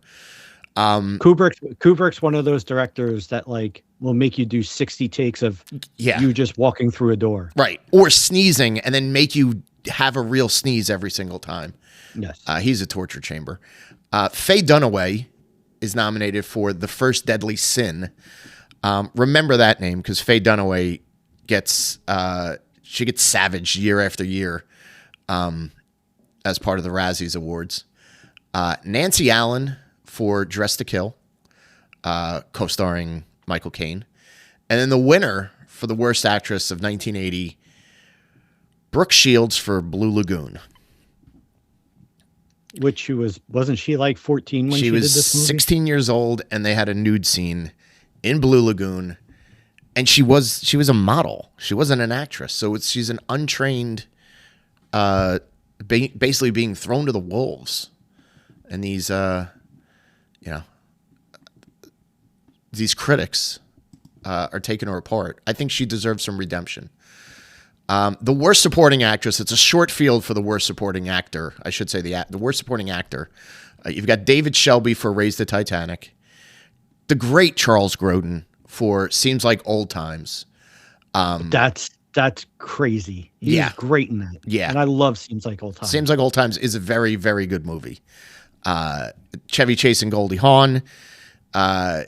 [SPEAKER 2] Kubrick's one of those directors that like will make you do 60 takes of you just walking through a door.
[SPEAKER 1] Right. Or sneezing and then make you have a real sneeze every single time.
[SPEAKER 2] Yes.
[SPEAKER 1] He's a torture chamber. Faye Dunaway is nominated for The First Deadly Sin. Remember that name because Faye Dunaway gets savaged year after year as part of the Razzies Awards. Nancy Allen for Dress to Kill, co-starring Michael Caine. And then the winner for the worst actress of 1980, Brooke Shields for Blue Lagoon.
[SPEAKER 2] Which wasn't she like 14 when she did
[SPEAKER 1] was
[SPEAKER 2] this movie?
[SPEAKER 1] 16 years old, and they had a nude scene in Blue Lagoon. And she was a model. She wasn't an actress. So she's an untrained, basically being thrown to the wolves. And these critics are taking her apart. I think she deserves some redemption. The worst supporting actress, it's a short field for the worst supporting actor. I should say the worst supporting actor. You've got David Shelby for Raise the Titanic. The great Charles Grodin for Seems Like Old Times.
[SPEAKER 2] That's crazy. He's great in that.
[SPEAKER 1] Yeah.
[SPEAKER 2] And I love Seems Like Old Times.
[SPEAKER 1] Seems Like Old Times is a very, very good movie. Chevy Chase and Goldie Hawn. And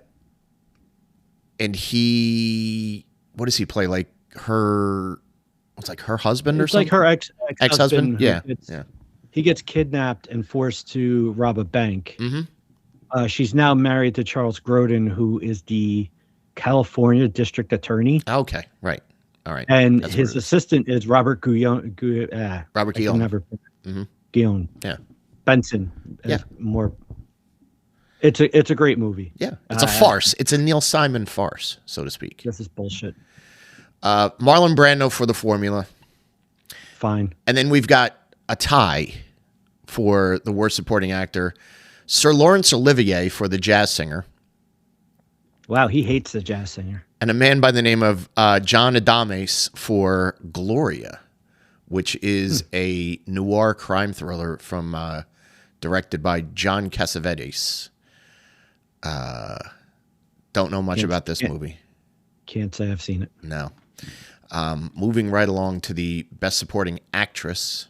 [SPEAKER 1] what does he play? Like her It's like her husband or
[SPEAKER 2] It's like her
[SPEAKER 1] something. Ex-husband.
[SPEAKER 2] ex-husband who
[SPEAKER 1] Yeah.
[SPEAKER 2] gets
[SPEAKER 1] Yeah.
[SPEAKER 2] he gets kidnapped and forced to rob a bank.
[SPEAKER 1] Mm-hmm.
[SPEAKER 2] She's now married to Charles Grodin, who is the California district attorney,
[SPEAKER 1] Okay. Right. All right.
[SPEAKER 2] and
[SPEAKER 1] That's what
[SPEAKER 2] his
[SPEAKER 1] it is.
[SPEAKER 2] assistant is Robert Guillaume.
[SPEAKER 1] Robert
[SPEAKER 2] I can
[SPEAKER 1] Guillaume.
[SPEAKER 2] never
[SPEAKER 1] Mm-hmm.
[SPEAKER 2] Guillaume
[SPEAKER 1] Yeah.
[SPEAKER 2] Benson
[SPEAKER 1] Yeah.
[SPEAKER 2] as more. It's a great movie.
[SPEAKER 1] Yeah. It's a farce. It's a Neil Simon farce, so to speak.
[SPEAKER 2] This is bullshit.
[SPEAKER 1] Marlon Brando for The Formula.
[SPEAKER 2] Fine.
[SPEAKER 1] And then we've got a tie for the worst supporting actor. Sir Laurence Olivier for The Jazz Singer.
[SPEAKER 2] Wow, he hates the jazz singer.
[SPEAKER 1] And a man by the name of John Adames for Gloria, which is a noir crime thriller from directed by John Cassavetes. Don't know much about this movie.
[SPEAKER 2] Can't say I've seen it.
[SPEAKER 1] No. Moving right along to the best supporting actress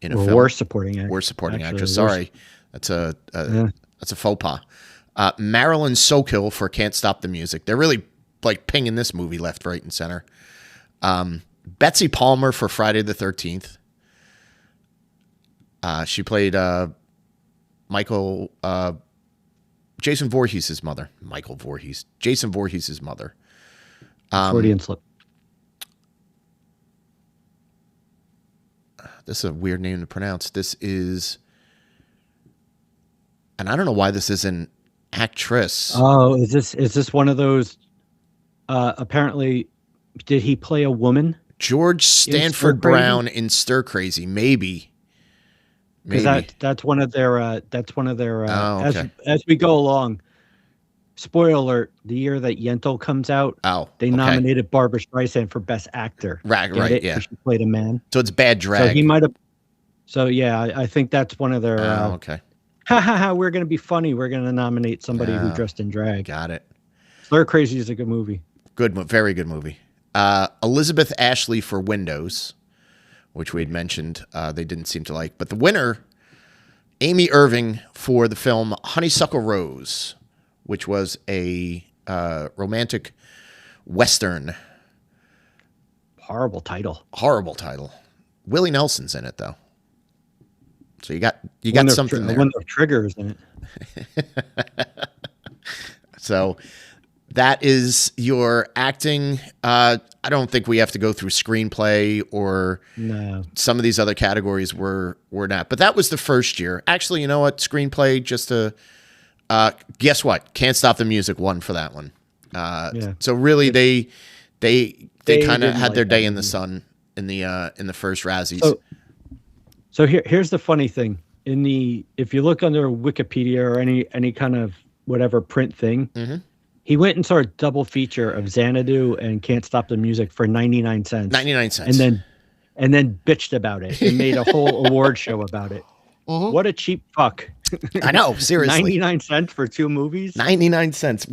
[SPEAKER 1] in a film.
[SPEAKER 2] Worst supporting actress.
[SPEAKER 1] Worst supporting
[SPEAKER 2] Actually,
[SPEAKER 1] actress.
[SPEAKER 2] worst.
[SPEAKER 1] Sorry, that's a faux pas. Marilyn Sokill for Can't Stop the Music. They're really like pinging this movie left, right, and center. Betsy Palmer for Friday the 13th. She played Jason Voorhees' mother. Michael Voorhees. Jason Voorhees' mother.
[SPEAKER 2] Freudian slip.
[SPEAKER 1] This is a weird name to pronounce. This is, and I don't know why this is an actress.
[SPEAKER 2] Oh, is this one of those? Apparently, did he play a woman?
[SPEAKER 1] George Stanford
[SPEAKER 2] Stir Crazy?
[SPEAKER 1] Brown in Stir Crazy, maybe.
[SPEAKER 2] Because that's one of their
[SPEAKER 1] Oh, okay.
[SPEAKER 2] as we go along. Spoiler alert: the year that Yentl comes out, they
[SPEAKER 1] okay.
[SPEAKER 2] nominated Barbra Streisand for Best Actor.
[SPEAKER 1] Right, yeah.
[SPEAKER 2] She played a man.
[SPEAKER 1] So it's bad drag.
[SPEAKER 2] So he might have. So yeah, I think that's one of their.
[SPEAKER 1] Okay.
[SPEAKER 2] Ha ha ha! We're gonna be funny. We're gonna nominate somebody who dressed in drag.
[SPEAKER 1] Got it.
[SPEAKER 2] Stir Crazy is a good movie.
[SPEAKER 1] Very good movie. Elizabeth Ashley for Windows, which we had mentioned they didn't seem to like. But the winner, Amy Irving for the film Honeysuckle Rose, which was a romantic Western.
[SPEAKER 2] Horrible title.
[SPEAKER 1] Horrible title. Willie Nelson's in it, though. So you got something there.
[SPEAKER 2] One of Triggers in it.
[SPEAKER 1] So that is your acting. I don't think we have to go through screenplay or some of these other categories were not. But that was the first year. Actually, you know what? Screenplay, just to guess what? Can't Stop the Music won for that one. So really, they kind of had their day in the sun in the first Razzies.
[SPEAKER 2] So here's the funny thing. If you look under Wikipedia or any kind of whatever print thing, he went and saw a double feature of Xanadu and Can't Stop the Music for 99 cents.
[SPEAKER 1] 99 cents.
[SPEAKER 2] And then bitched about it and made a whole award show about it. What a cheap fuck.
[SPEAKER 1] I know, seriously.
[SPEAKER 2] 99 cents for two movies?
[SPEAKER 1] 99 cents.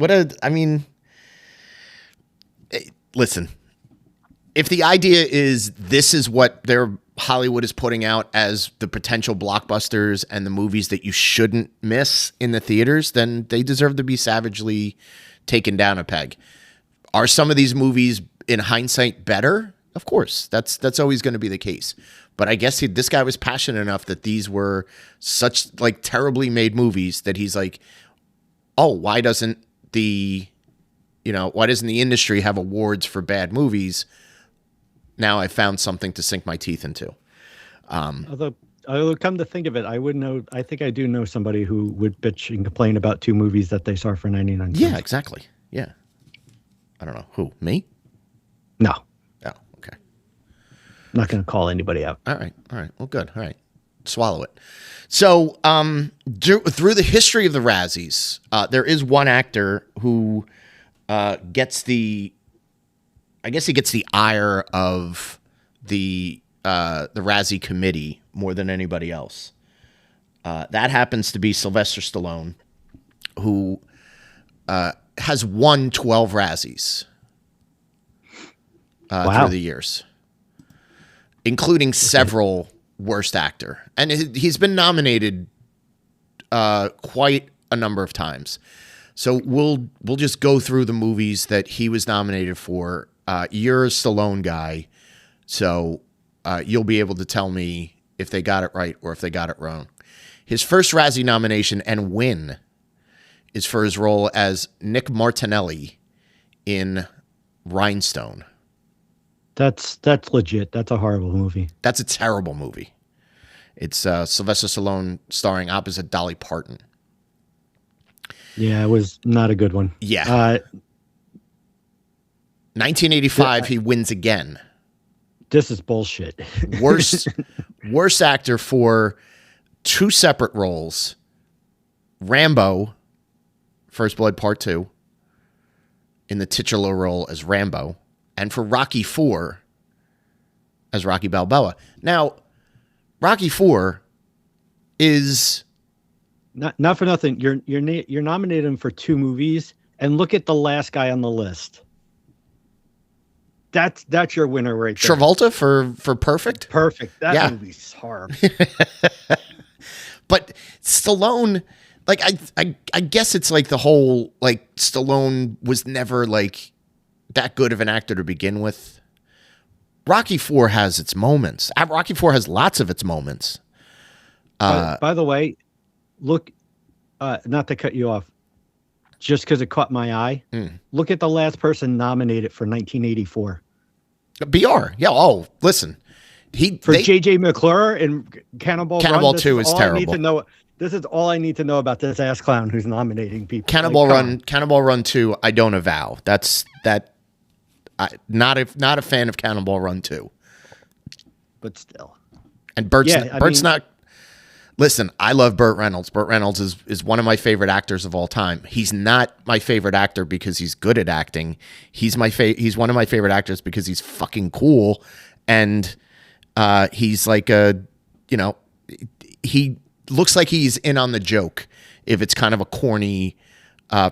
[SPEAKER 1] Listen. If the idea is this is what Hollywood is putting out as the potential blockbusters and the movies that you shouldn't miss in the theaters, then they deserve to be savagely taken down a peg. Are some of these movies in hindsight better? Of course, that's always going to be the case. But I guess this guy was passionate enough that these were such like terribly made movies that he's like, oh, why doesn't the industry have awards for bad movies? Now I found something to sink my teeth into.
[SPEAKER 2] Although come to think of it, I think I do know somebody who would bitch and complain about two movies that they saw for 99 cents.
[SPEAKER 1] Yeah, exactly. Yeah. I don't know. Who? Me?
[SPEAKER 2] No.
[SPEAKER 1] Oh, okay.
[SPEAKER 2] I'm not going to call anybody out.
[SPEAKER 1] All right. Well, good. All right. Swallow it. So through the history of the Razzies, there is one actor who gets the ire of the Razzie committee more than anybody else. That happens to be Sylvester Stallone, who has won 12 Razzies through the years, including several worst actor. And he's been nominated quite a number of times. So we'll just go through the movies that he was nominated for. You're a Stallone guy. So you'll be able to tell me if they got it right or if they got it wrong. His first Razzie nomination and win is for his role as Nick Martinelli in Rhinestone.
[SPEAKER 2] That's legit. That's a horrible movie.
[SPEAKER 1] That's a terrible movie. It's Sylvester Stallone starring opposite Dolly Parton.
[SPEAKER 2] Yeah, it was not a good one.
[SPEAKER 1] Yeah. 1985, he wins again.
[SPEAKER 2] This is bullshit.
[SPEAKER 1] Worst actor for two separate roles. Rambo, First Blood Part 2, in the titular role as Rambo, and for Rocky IV as Rocky Balboa. Now, Rocky IV is
[SPEAKER 2] not for nothing. You're nominating for 2 movies, and look at the last guy on the list. That's your winner right there.
[SPEAKER 1] Travolta for Perfect.
[SPEAKER 2] Perfect. That movie's horrible.
[SPEAKER 1] But Stallone, like I guess it's like the whole like Stallone was never like that good of an actor to begin with. Rocky IV has its moments. Rocky IV has lots of its moments.
[SPEAKER 2] By the way, look, not to cut you off, just because it caught my eye. Look at the last person nominated for 1984.
[SPEAKER 1] BR. Yeah. Oh, listen.
[SPEAKER 2] J.J. McClure in Cannonball Run.
[SPEAKER 1] 2 is terrible.
[SPEAKER 2] This is all I need to know about this ass clown who's nominating people.
[SPEAKER 1] Cannonball Run 2, I don't avow. Not a fan of Cannonball Run 2.
[SPEAKER 2] But still.
[SPEAKER 1] And Bert's not. Listen, I love Burt Reynolds. Burt Reynolds is one of my favorite actors of all time. He's not my favorite actor because he's good at acting. He's one of my favorite actors because he's fucking cool, and he's like he looks like he's in on the joke if it's kind of a corny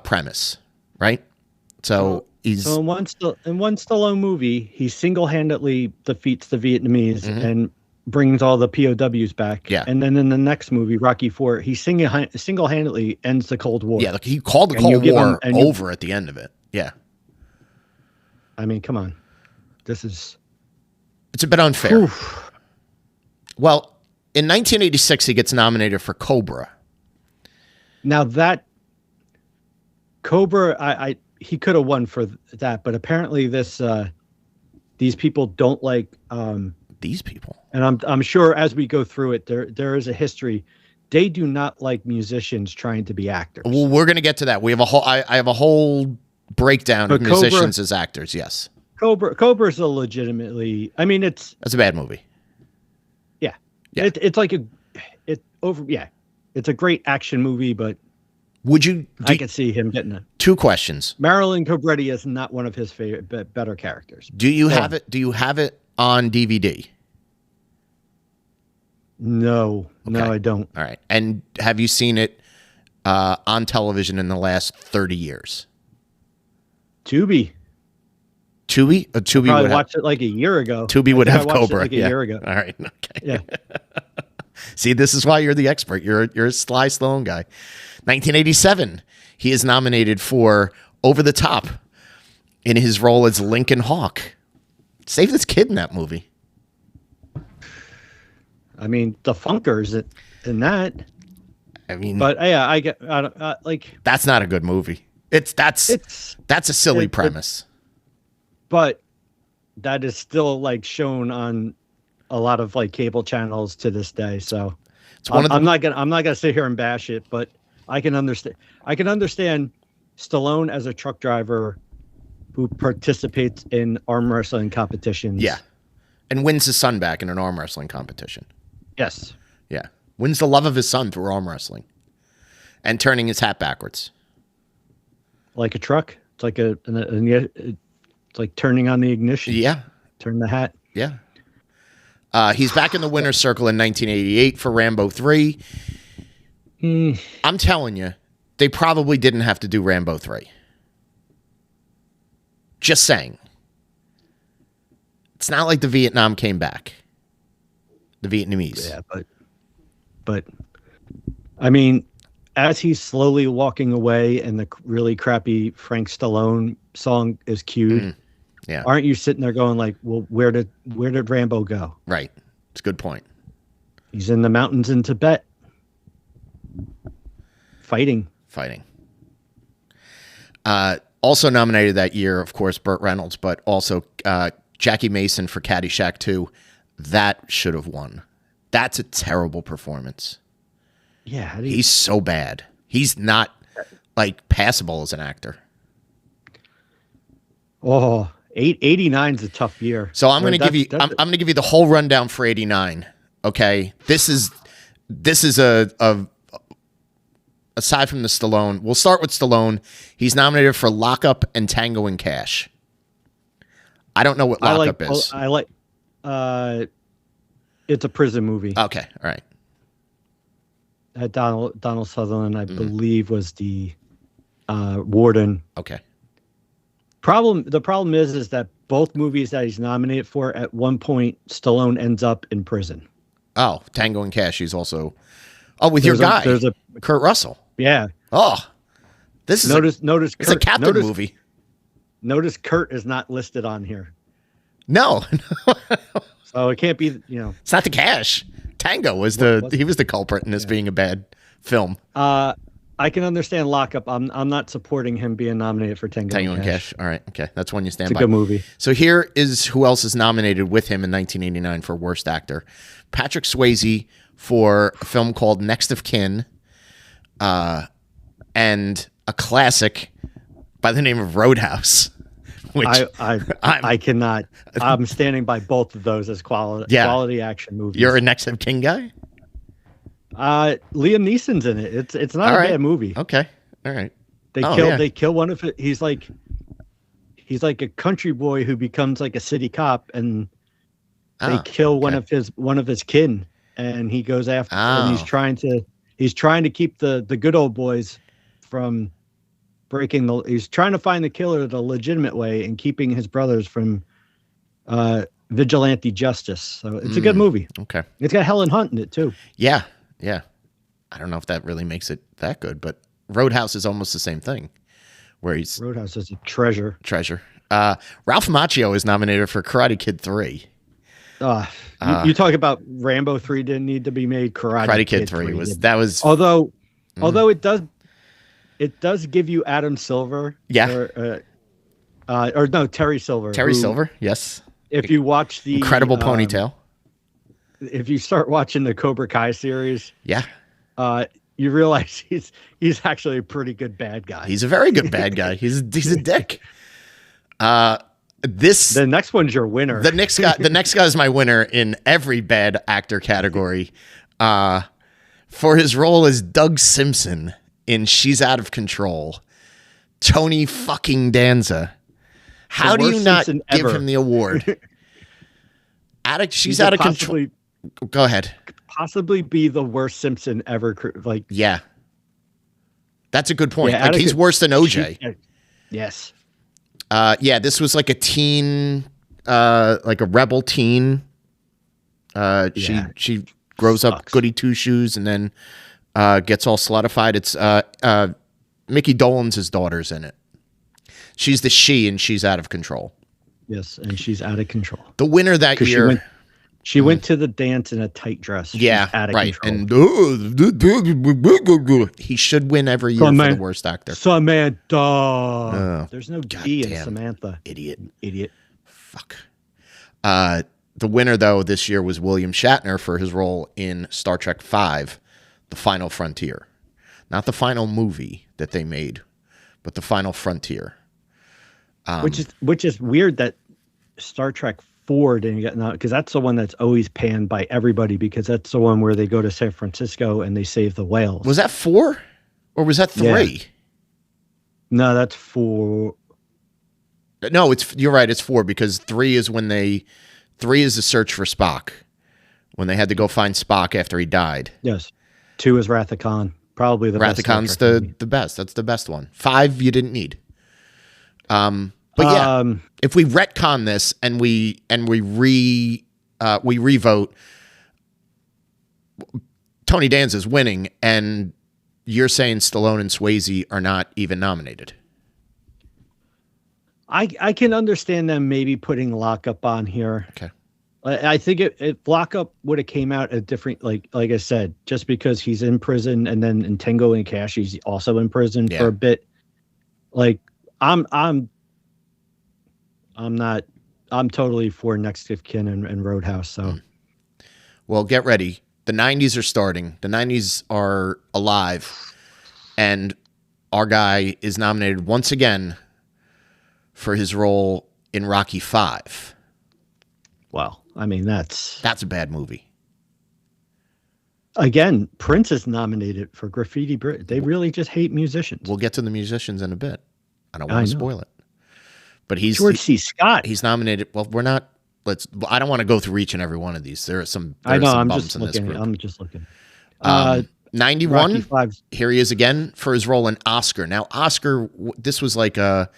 [SPEAKER 1] premise, right? So in
[SPEAKER 2] one Stallone movie, he single-handedly defeats the Vietnamese and brings all the POWs back.
[SPEAKER 1] Yeah.
[SPEAKER 2] And then in the next movie, Rocky IV, he single-handedly ends the Cold War.
[SPEAKER 1] Yeah, like he called the Cold War over at the end of it. Yeah.
[SPEAKER 2] I mean, come on. It's
[SPEAKER 1] a bit unfair. Oof. Well, in 1986, he gets nominated for Cobra.
[SPEAKER 2] Now that Cobra, he could have won for that, but apparently these people don't like
[SPEAKER 1] these people.
[SPEAKER 2] And I'm sure as we go through it, there is a history. They do not like musicians trying to be actors.
[SPEAKER 1] Well, we're going to get to that. We have I have a whole breakdown of musicians as actors. Yes.
[SPEAKER 2] Cobra's a legitimately. I mean, that's
[SPEAKER 1] a bad movie.
[SPEAKER 2] Yeah. It's like it's a great action movie, but I can see him getting it.
[SPEAKER 1] 2 questions.
[SPEAKER 2] Marilyn Cobretti is not one of his favorite better characters.
[SPEAKER 1] Do you have it? Do you have it on DVD?
[SPEAKER 2] No,
[SPEAKER 1] okay.
[SPEAKER 2] No, I don't.
[SPEAKER 1] All right. And have you seen it on television in the last 30 years?
[SPEAKER 2] Tubi?
[SPEAKER 1] Tubi
[SPEAKER 2] I watched it like a year ago.
[SPEAKER 1] Tubi would have Cobra.
[SPEAKER 2] Like a year ago.
[SPEAKER 1] All right. Okay.
[SPEAKER 2] Yeah.
[SPEAKER 1] See, this is why you're the expert. You're a Sly Stallone guy. 1987, he is nominated for Over the Top in his role as Lincoln Hawk. Save this kid in that movie.
[SPEAKER 2] I mean, the Funkers in that.
[SPEAKER 1] I mean,
[SPEAKER 2] but yeah, I get like
[SPEAKER 1] that's not a good movie. That's a silly premise.
[SPEAKER 2] But that is still like shown on a lot of like cable channels to this day. So I'm not gonna sit here and bash it, but I can understand Stallone as a truck driver who participates in arm wrestling competitions.
[SPEAKER 1] Yeah. And wins his son back in an arm wrestling competition.
[SPEAKER 2] Yes.
[SPEAKER 1] Yeah. Wins the love of his son through arm wrestling. And turning his hat backwards.
[SPEAKER 2] Like a truck? It's like it's like turning on the ignition.
[SPEAKER 1] Yeah.
[SPEAKER 2] Turn the hat.
[SPEAKER 1] Yeah. He's back in the winner's circle in 1988 for Rambo 3. I'm telling you, they probably didn't have to do Rambo 3. Just saying. It's not like the Vietnam came back. The Vietnamese.
[SPEAKER 2] Yeah, but I mean, as he's slowly walking away and the really crappy Frank Stallone song is cued,
[SPEAKER 1] Yeah.
[SPEAKER 2] aren't you sitting there going like, well, where did Rambo go?
[SPEAKER 1] Right. It's a good point.
[SPEAKER 2] He's in the mountains in Tibet fighting.
[SPEAKER 1] Fighting. Also nominated that year, of course, Burt Reynolds, but also Jackie Mason for Caddyshack 2. That should have won. That's a terrible performance.
[SPEAKER 2] Yeah,
[SPEAKER 1] He's so bad. He's not like passable as an actor.
[SPEAKER 2] Oh, 89 is a tough year.
[SPEAKER 1] So I'm going to give you I'm going to give you the whole rundown for 89. Okay, this is a aside from the Stallone. We'll start with Stallone. He's nominated for Lockup and Tango and Cash. I don't know what Lockup is.
[SPEAKER 2] I like. It's a prison movie.
[SPEAKER 1] Okay, all right.
[SPEAKER 2] Donald Sutherland, I believe, was the warden.
[SPEAKER 1] Okay.
[SPEAKER 2] The problem is that both movies that he's nominated for, at one point, Stallone ends up in prison.
[SPEAKER 1] Oh, Tango and Cash. He's also with your guy, Kurt Russell.
[SPEAKER 2] Yeah.
[SPEAKER 1] Oh, this is
[SPEAKER 2] notice.
[SPEAKER 1] It's a Captain movie.
[SPEAKER 2] Notice Kurt is not listed on here.
[SPEAKER 1] No.
[SPEAKER 2] So it can't be.
[SPEAKER 1] It's not the Cash. Tango was he was the culprit in this being a bad film.
[SPEAKER 2] I can understand Lockup. I'm not supporting him being nominated for Tango and Cash.
[SPEAKER 1] All right. Okay. That's one you stand by.
[SPEAKER 2] It's a good movie.
[SPEAKER 1] So here is who else is nominated with him in 1989 for Worst Actor. Patrick Swayze for a film called Next of Kin, and a classic by the name of Roadhouse. Which
[SPEAKER 2] I cannot. I'm standing by both of those as quality action movies.
[SPEAKER 1] You're a Next of Kin guy?
[SPEAKER 2] Liam Neeson's in it. It's not a bad movie.
[SPEAKER 1] Okay. All right.
[SPEAKER 2] They kill one of it. He's like a country boy who becomes like a city cop, and they kill one of his kin, and he goes after and he's trying to keep the good old boys from breaking he's trying to find the killer the legitimate way and keeping his brothers from vigilante justice. So it's a good movie.
[SPEAKER 1] Okay.
[SPEAKER 2] It's got Helen Hunt in it too.
[SPEAKER 1] Yeah. Yeah. I don't know if that really makes it that good, but Roadhouse is almost the same thing.
[SPEAKER 2] Roadhouse is a treasure.
[SPEAKER 1] Ralph Macchio is nominated for Karate Kid 3.
[SPEAKER 2] You talk about Rambo 3 didn't need to be made. Karate
[SPEAKER 1] Kid 3 was.
[SPEAKER 2] Although it does give you Adam Silver.
[SPEAKER 1] Yeah.
[SPEAKER 2] Or no, Terry Silver.
[SPEAKER 1] Silver, yes.
[SPEAKER 2] If you watch the
[SPEAKER 1] incredible ponytail.
[SPEAKER 2] If you start watching the Cobra Kai series,
[SPEAKER 1] yeah,
[SPEAKER 2] you realize he's actually a pretty good bad guy.
[SPEAKER 1] He's a very good bad guy. He's a dick.
[SPEAKER 2] The next one's your winner.
[SPEAKER 1] The next guy is my winner in every bad actor category. For his role as Doug Simpson in She's Out of Control, Tony fucking Danza. How do you not give him the award? She's out of control. Go ahead.
[SPEAKER 2] Possibly be the worst Simpson ever.
[SPEAKER 1] Yeah, that's a good point. Yeah, he's worse than OJ.
[SPEAKER 2] Yes.
[SPEAKER 1] This was like a teen, like a rebel teen. She grows up goody two shoes and then gets all slutified. It's Mickey Dolenz' daughter's in it. She's the she, and she's out of control.
[SPEAKER 2] Yes, and she's out of control.
[SPEAKER 1] The winner that year.
[SPEAKER 2] She went to the dance in a tight dress.
[SPEAKER 1] Yeah, right.
[SPEAKER 2] Control.
[SPEAKER 1] And he should win every year for the worst actor.
[SPEAKER 2] Samantha. There's no D in Samantha.
[SPEAKER 1] Idiot. Fuck. The winner, though, this year was William Shatner for his role in Star Trek V, The Final Frontier. Not the final movie that they made, but The Final Frontier.
[SPEAKER 2] Which is weird that Star Trek 4 didn't get because that's the one that's always panned by everybody because that's the one where they go to San Francisco and they save the whales.
[SPEAKER 1] Was that 4 or was that 3?
[SPEAKER 2] Yeah. No, that's 4.
[SPEAKER 1] No, you're right. It's 4 because 3 is the search for Spock when they had to go find Spock after he died.
[SPEAKER 2] Yes. 2 is Wrath of Khan. Probably the best.
[SPEAKER 1] Wrath of Khan's the best. That's the best one. 5 you didn't need. But yeah, if we retcon this and we revote, Tony Danza's winning, and you're saying Stallone and Swayze are not even nominated.
[SPEAKER 2] I can understand them maybe putting Lockup on here.
[SPEAKER 1] Okay.
[SPEAKER 2] I think if Lockup would have came out a different, like I said, just because he's in prison, and then in Tango and Cash he's also in prison for a bit. Like I'm not. I'm totally for Next of Kin and Roadhouse. So,
[SPEAKER 1] Well, get ready. The 90s are starting. The 90s are alive, and our guy is nominated once again for his role in Rocky V.
[SPEAKER 2] well, I mean that's
[SPEAKER 1] a bad movie.
[SPEAKER 2] Again, Prince is nominated for Graffiti Brit. They really just hate musicians.
[SPEAKER 1] We'll get to the musicians in a bit. I don't want to spoil it. But
[SPEAKER 2] George C. Scott.
[SPEAKER 1] He's nominated. Well, we're not. I don't want to go through each and every one of these. There are some.
[SPEAKER 2] I know. I'm
[SPEAKER 1] bumps
[SPEAKER 2] just
[SPEAKER 1] in this
[SPEAKER 2] looking.
[SPEAKER 1] group.
[SPEAKER 2] I'm just looking.
[SPEAKER 1] 91. Here he is again for his role in Oscar. Now, Oscar. This was like a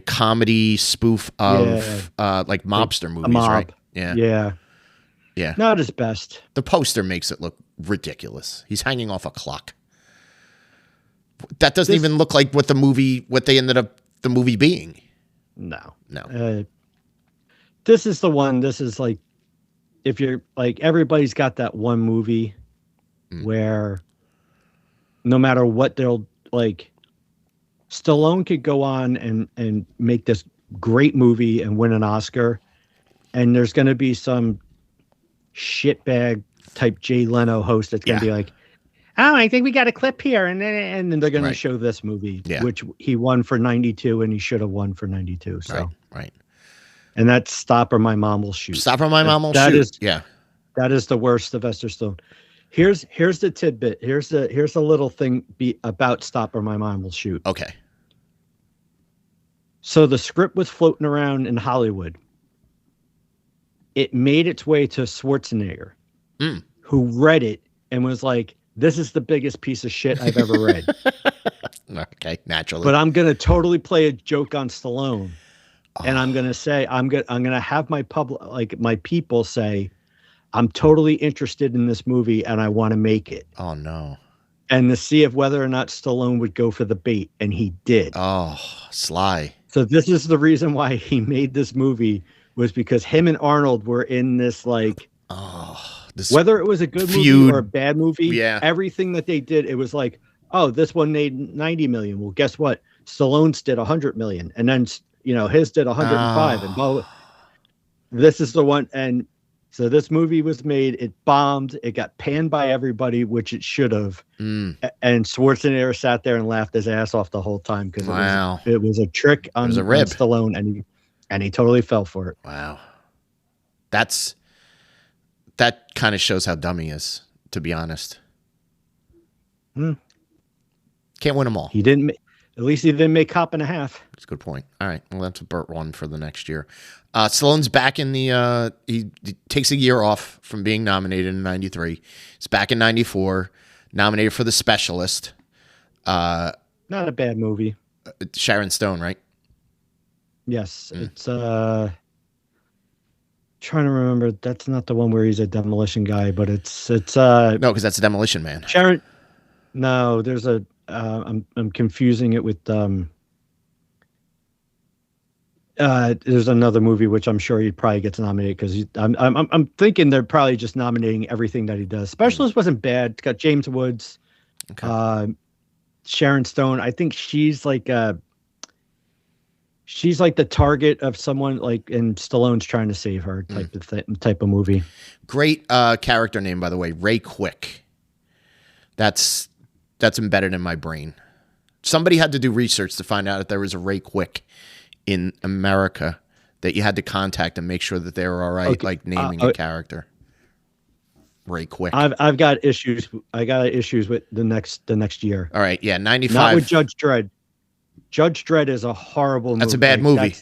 [SPEAKER 1] comedy spoof of like mobster movies, right?
[SPEAKER 2] Yeah. Not his best.
[SPEAKER 1] The poster makes it look ridiculous. He's hanging off a clock. That doesn't even look like what they ended up the movie being.
[SPEAKER 2] No.
[SPEAKER 1] This
[SPEAKER 2] is the one. This is like, if you're like, everybody's got that one movie where no matter what they'll like, Stallone could go on and make this great movie and win an Oscar, and there's going to be some shitbag type Jay Leno host that's going to be like, oh, I think we got a clip here, and then they're going to show this movie, which he won for 92, and he should have won for 92. So
[SPEAKER 1] right.
[SPEAKER 2] And that's Stop or My Mom Will Shoot.
[SPEAKER 1] Stop or My Mom Will Shoot.
[SPEAKER 2] That is the worst Sylvester Stallone. Here's the tidbit. Here's a little thing about Stop or My Mom Will Shoot.
[SPEAKER 1] Okay.
[SPEAKER 2] So the script was floating around in Hollywood. It made its way to Schwarzenegger, who read it and was like, this is the biggest piece of shit I've ever read.
[SPEAKER 1] Okay, naturally.
[SPEAKER 2] But I'm going to totally play a joke on Stallone. And I'm going to say, I'm going to have my people say, I'm totally interested in this movie and I want to make it.
[SPEAKER 1] Oh, no.
[SPEAKER 2] And to see if whether or not Stallone would go for the bait. And he did.
[SPEAKER 1] Oh, sly.
[SPEAKER 2] So this is the reason why he made this movie, was because him and Arnold were in this whether it was a good movie or a bad movie, everything that they did, it was like, oh, this one made 90 million. Well, guess what? Stallone's did 100 million. And then, his did 105. And blah, blah. This is the one. And so this movie was made. It bombed. It got panned by everybody, which it should have. And Schwarzenegger sat there and laughed his ass off the whole time because it was a trick on Stallone, and he totally fell for it.
[SPEAKER 1] Wow. That kind of shows how dumb he is, to be honest. Can't win them all.
[SPEAKER 2] At least he didn't make Cop and a Half.
[SPEAKER 1] That's a good point. All right. Well, that's a Burt one for the next year. Stallone's back in the, he takes a year off from being nominated in 93. He's back in 94, nominated for The Specialist.
[SPEAKER 2] Not a bad movie.
[SPEAKER 1] Sharon Stone, right?
[SPEAKER 2] Yes. It's, trying to remember. That's not the one where he's a demolition guy, but it's
[SPEAKER 1] no, because that's a Demolition Man.
[SPEAKER 2] Sharon. No, there's a, I'm confusing it with, there's another movie which I'm sure he probably gets nominated because I'm thinking they're probably just nominating everything that he does. Specialist wasn't bad. It's got James Woods, Sharon Stone. I think she's like the target of someone and Stallone's trying to save her type of movie.
[SPEAKER 1] Great character name, by the way, Ray Quick. That's embedded in my brain. Somebody had to do research to find out if there was a Ray Quick in America that you had to contact and make sure that they were all right, naming a character. Ray Quick.
[SPEAKER 2] I've got issues. I got issues with the next year.
[SPEAKER 1] All right, yeah, 95.
[SPEAKER 2] Not with Judge Dredd. Judge Dredd is a horrible movie.
[SPEAKER 1] That's a bad movie.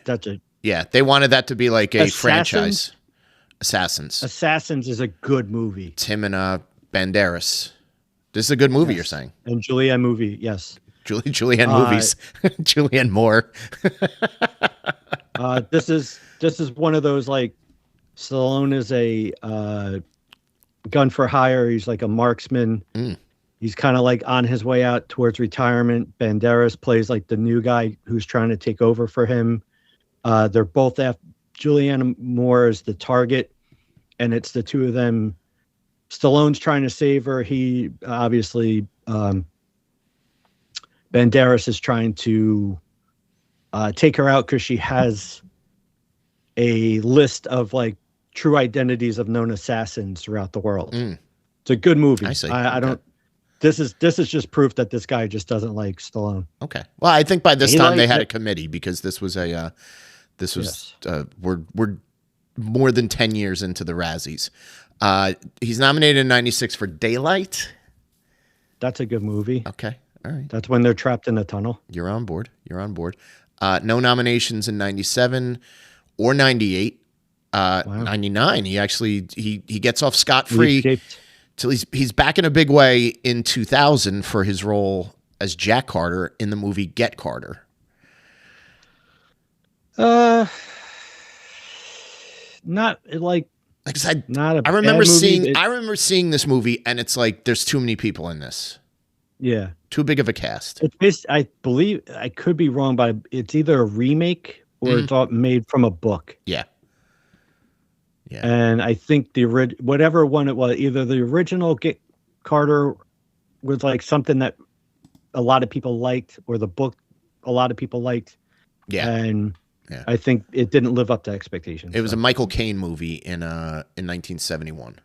[SPEAKER 1] Yeah, they wanted that to be like a franchise. Assassins
[SPEAKER 2] is a good movie.
[SPEAKER 1] It's him and Banderas. This is a good movie, you're saying.
[SPEAKER 2] And Julianne movie, yes.
[SPEAKER 1] Julianne movies. Julianne Moore.
[SPEAKER 2] This is one of those Stallone is a gun for hire. He's like a marksman. He's kind of on his way out towards retirement. Banderas plays the new guy who's trying to take over for him. They're both Julianne Moore is the target, and it's the two of them. Stallone's trying to save her. He obviously Banderas is trying to take her out because she has a list of like true identities of known assassins throughout the world. It's a good movie.
[SPEAKER 1] I see.
[SPEAKER 2] I don't. This is just proof that this guy just doesn't like Stallone.
[SPEAKER 1] Okay. Well, I think by this time they had a committee because this was we're more than 10 years into the Razzies. He's nominated in 96 for Daylight.
[SPEAKER 2] That's a good movie.
[SPEAKER 1] Okay. All right.
[SPEAKER 2] That's when they're trapped in a tunnel.
[SPEAKER 1] You're on board. No nominations in 97 or 98. Wow. 99. He gets off scot-free till he's back in a big way in 2000 for his role as Jack Carter in the movie Get Carter.
[SPEAKER 2] Not like
[SPEAKER 1] I said,
[SPEAKER 2] not a
[SPEAKER 1] I remember
[SPEAKER 2] bad movie.
[SPEAKER 1] seeing I remember seeing this movie and it's like there's too many people in this.
[SPEAKER 2] Yeah.
[SPEAKER 1] Too big of a cast.
[SPEAKER 2] I believe I could be wrong, but it's either a remake or it's all made from a book.
[SPEAKER 1] Yeah. Yeah.
[SPEAKER 2] And I think whatever one it was, either the original Get Carter was like something that a lot of people liked, or the book a lot of people liked.
[SPEAKER 1] Yeah.
[SPEAKER 2] And I think it didn't live up to expectations.
[SPEAKER 1] It was a Michael Caine movie in 1971.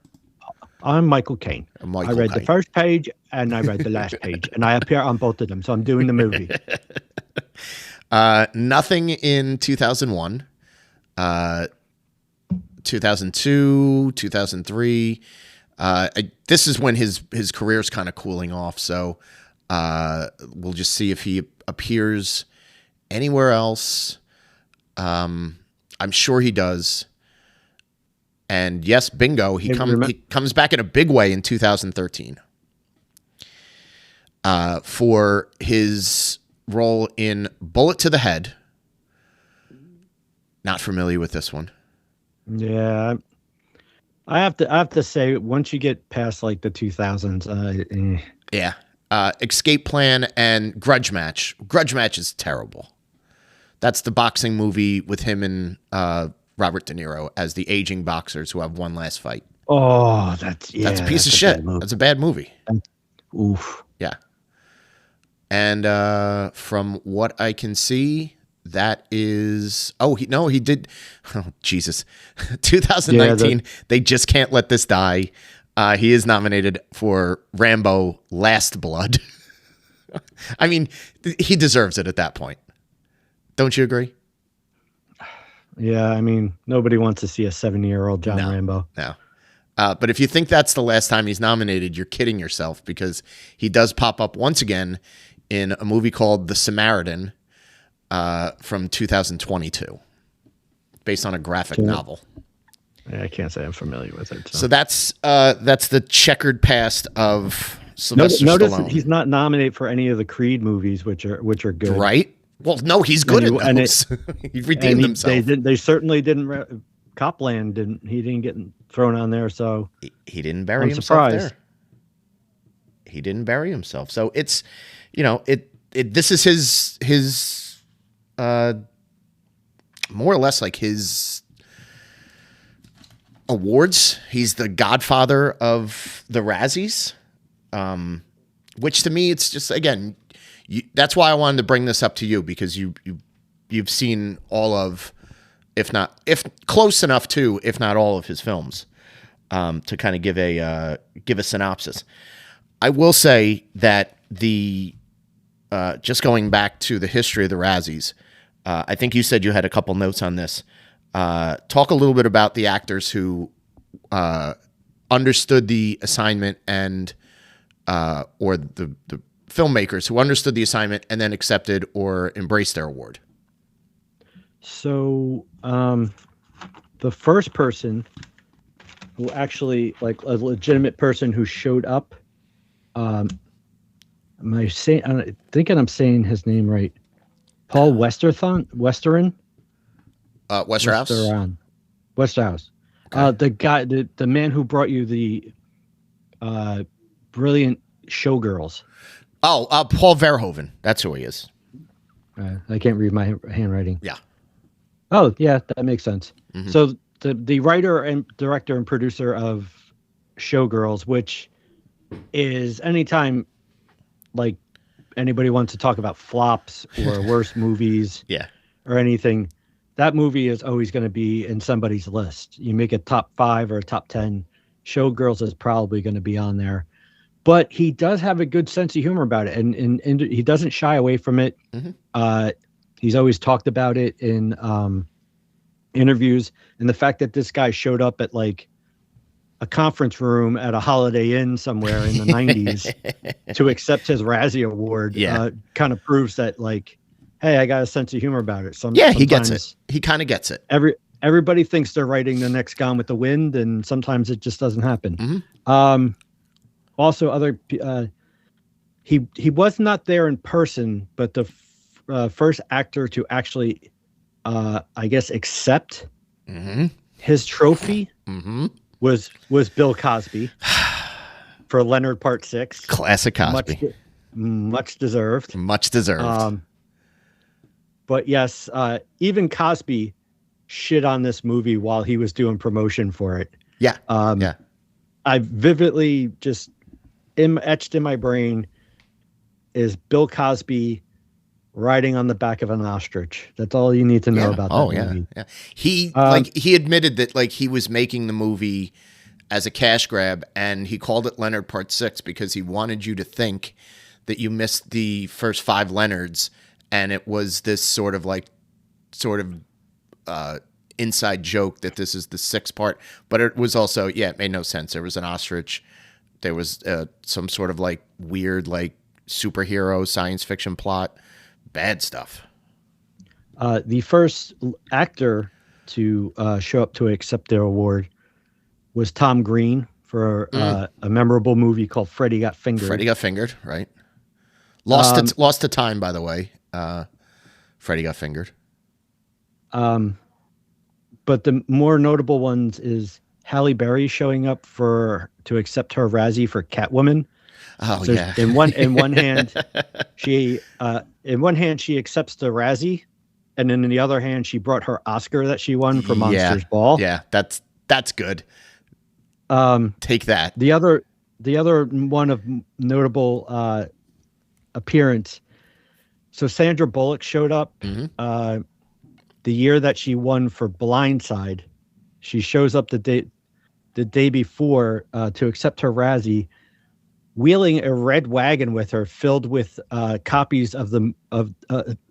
[SPEAKER 2] I'm Michael Caine. I read the first page and I read the last page, and I appear on both of them. So I'm doing the movie.
[SPEAKER 1] Nothing in 2001, 2002, 2003. This is when his career's kind of cooling off. So we'll just see if he appears anywhere else. I'm sure he does. And yes, bingo, he comes back in a big way in 2013 for his role in Bullet to the Head. Not familiar with this one.
[SPEAKER 2] Yeah, I have to say, once you get past like the 2000s,
[SPEAKER 1] yeah, Escape Plan and Grudge Match. Grudge Match is terrible. That's the boxing movie with him and Robert De Niro as the aging boxers who have one last fight.
[SPEAKER 2] Oh, that's
[SPEAKER 1] a piece of shit. That's a bad movie.
[SPEAKER 2] Oof.
[SPEAKER 1] Yeah. And from what I can see, that is he did. Oh, Jesus. 2019, they just can't let this die. He is nominated for Rambo Last Blood. I mean, he deserves it at that point. Don't you agree?
[SPEAKER 2] Yeah, I mean, nobody wants to see a 70-year-old John Rambo.
[SPEAKER 1] No. But if you think that's the last time he's nominated, you're kidding yourself, because he does pop up once again in a movie called The Samaritan from 2022, based on a graphic novel.
[SPEAKER 2] Yeah, I can't say I'm familiar with it.
[SPEAKER 1] So that's the checkered past of Sylvester
[SPEAKER 2] Notice
[SPEAKER 1] Stallone.
[SPEAKER 2] He's not nominated for any of the Creed movies, which are good.
[SPEAKER 1] Right? Well, no, he's good at those. He redeemed himself.
[SPEAKER 2] They certainly didn't. Copland didn't. He didn't get thrown on there, so
[SPEAKER 1] he didn't bury himself there. He didn't bury himself. So it's, this is his more or less like his awards. He's the godfather of the Razzies, which to me, it's just, again, that's why I wanted to bring this up to you, because you've seen all of, if close enough to, if not all of his films, to kind of give a synopsis. I will say that just going back to the history of the Razzies, I think you said you had a couple notes on this. Talk a little bit about the actors who understood the assignment and or the filmmakers who understood the assignment and then accepted or embraced their award.
[SPEAKER 2] So the first person who actually, like a legitimate person who showed up, I'm thinking I'm saying his name right. Paul Westerhouse. Westerhouse. Okay. The guy, the man who brought you the brilliant Showgirls.
[SPEAKER 1] Oh, Paul Verhoeven. That's who he is.
[SPEAKER 2] I can't read my handwriting.
[SPEAKER 1] Yeah.
[SPEAKER 2] Oh, yeah, that makes sense.
[SPEAKER 1] Hmm.
[SPEAKER 2] So the writer and director and producer of Showgirls, which is anytime like anybody wants to talk about flops or worst movies
[SPEAKER 1] Yeah.
[SPEAKER 2] or anything, that movie is always going to be in somebody's list. You make a top 5 or a top 10, Showgirls is probably going to be on there. But he does have a good sense of humor about it, and he doesn't shy away from it.
[SPEAKER 1] Hmm.
[SPEAKER 2] Uh, he's always talked about it in interviews, and the fact that this guy showed up at like a conference room at a Holiday Inn somewhere in the 90s to accept his Razzie Award
[SPEAKER 1] Yeah.
[SPEAKER 2] kind of proves that, like, hey, I got a sense of humor about it.
[SPEAKER 1] Yeah, he gets it.
[SPEAKER 2] Sometimes
[SPEAKER 1] He kind of gets it.
[SPEAKER 2] everybody thinks they're writing the next Gone with the Wind, and sometimes it just doesn't happen.
[SPEAKER 1] Hmm.
[SPEAKER 2] Um, also, he was not there in person, but the first actor to actually, I guess, accept
[SPEAKER 1] Hmm.
[SPEAKER 2] his trophy
[SPEAKER 1] Hmm.
[SPEAKER 2] was Bill Cosby for Leonard Part 6.
[SPEAKER 1] Classic
[SPEAKER 2] Much
[SPEAKER 1] Cosby.
[SPEAKER 2] much deserved.
[SPEAKER 1] Much deserved.
[SPEAKER 2] Um, but yes, even Cosby shit on this movie while he was doing promotion for it.
[SPEAKER 1] Yeah.
[SPEAKER 2] Um,
[SPEAKER 1] Yeah.
[SPEAKER 2] I vividly just etched in my brain is Bill Cosby riding on the back of an ostrich. That's all you need to know
[SPEAKER 1] Yeah.
[SPEAKER 2] about that
[SPEAKER 1] Oh, yeah.
[SPEAKER 2] movie.
[SPEAKER 1] Yeah. He
[SPEAKER 2] Um,
[SPEAKER 1] like he admitted that like he was making the movie as a cash grab, and he called it Leonard Part 6 because he wanted you to think that you missed the first 5 Leonards, and it was this sort of inside joke that this is the 6th part. But it was also, yeah, it made no sense. There was an ostrich. There was some sort of like weird like superhero science fiction plot. Bad stuff.
[SPEAKER 2] the first actor to show up to accept their award was Tom Green for
[SPEAKER 1] Mm.
[SPEAKER 2] a memorable movie called Freddie Got
[SPEAKER 1] Freddie
[SPEAKER 2] Fingered.
[SPEAKER 1] got fingered, right?
[SPEAKER 2] Um,
[SPEAKER 1] Lost to time, by the way. Freddie got fingered.
[SPEAKER 2] um, but the more notable ones is Halle Berry showing up for to accept her Razzie for Catwoman.
[SPEAKER 1] Oh
[SPEAKER 2] So
[SPEAKER 1] yeah.
[SPEAKER 2] in one hand she accepts the Razzie, and then in the other hand she brought her Oscar that she won for
[SPEAKER 1] Yeah.
[SPEAKER 2] Monsters Ball.
[SPEAKER 1] Yeah. That's good.
[SPEAKER 2] Um,
[SPEAKER 1] Take that.
[SPEAKER 2] the other one of notable appearance. So Sandra Bullock showed up
[SPEAKER 1] Hmm.
[SPEAKER 2] the year that she won for Blindside. She shows up the day before to accept her Razzie, wheeling a red wagon with her filled with copies of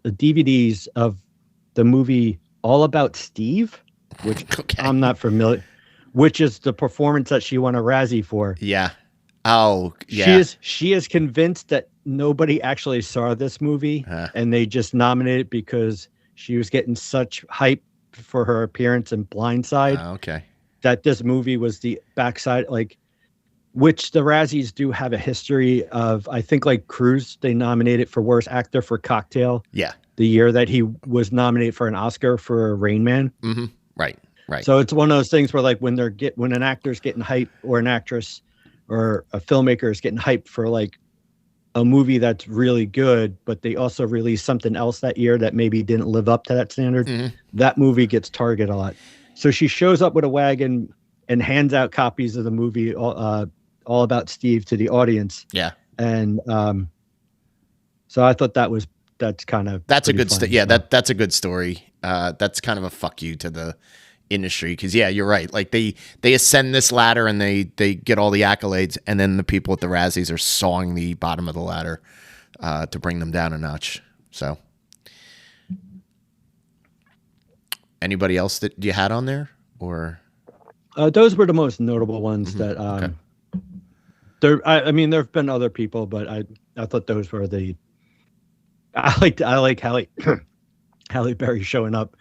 [SPEAKER 2] DVDs of the movie All About Steve, which
[SPEAKER 1] Okay.
[SPEAKER 2] I'm not familiar, which is the performance that she won a Razzie for.
[SPEAKER 1] Yeah. Oh
[SPEAKER 2] She
[SPEAKER 1] yeah.
[SPEAKER 2] is she is convinced that nobody actually saw this movie,
[SPEAKER 1] Uh,
[SPEAKER 2] and they just nominated it because she was getting such hype for her appearance in Blindside
[SPEAKER 1] okay.
[SPEAKER 2] that this movie was the backside, like, which the Razzies do have a history of. I think like Cruise, they nominated for worst actor for Cocktail
[SPEAKER 1] Yeah.
[SPEAKER 2] the year that he was nominated for an Oscar for Rain Man.
[SPEAKER 1] Hmm. Right. Right.
[SPEAKER 2] So it's one of those things where like when an actor's getting hype or an actress or a filmmaker is getting hyped for like a movie that's really good, but they also released something else that year that maybe didn't live up to that standard,
[SPEAKER 1] Hmm.
[SPEAKER 2] that movie gets targeted a lot. So she shows up with a wagon and hands out copies of the movie All About Steve to the audience.
[SPEAKER 1] Yeah.
[SPEAKER 2] And so I thought that's kind of
[SPEAKER 1] That's a
[SPEAKER 2] pretty
[SPEAKER 1] good
[SPEAKER 2] funny.
[SPEAKER 1] yeah, that's a good story. That's kind of a fuck you to the industry because yeah, you're right. Like they ascend this ladder and they get all the accolades, and then the people at the Razzies are sawing the bottom of the ladder to bring them down a notch. So, anybody else that you had on there, or
[SPEAKER 2] Those were the most notable ones that
[SPEAKER 1] okay.
[SPEAKER 2] there. I mean, there have been other people, but I thought those were the. I like Halle Berry showing up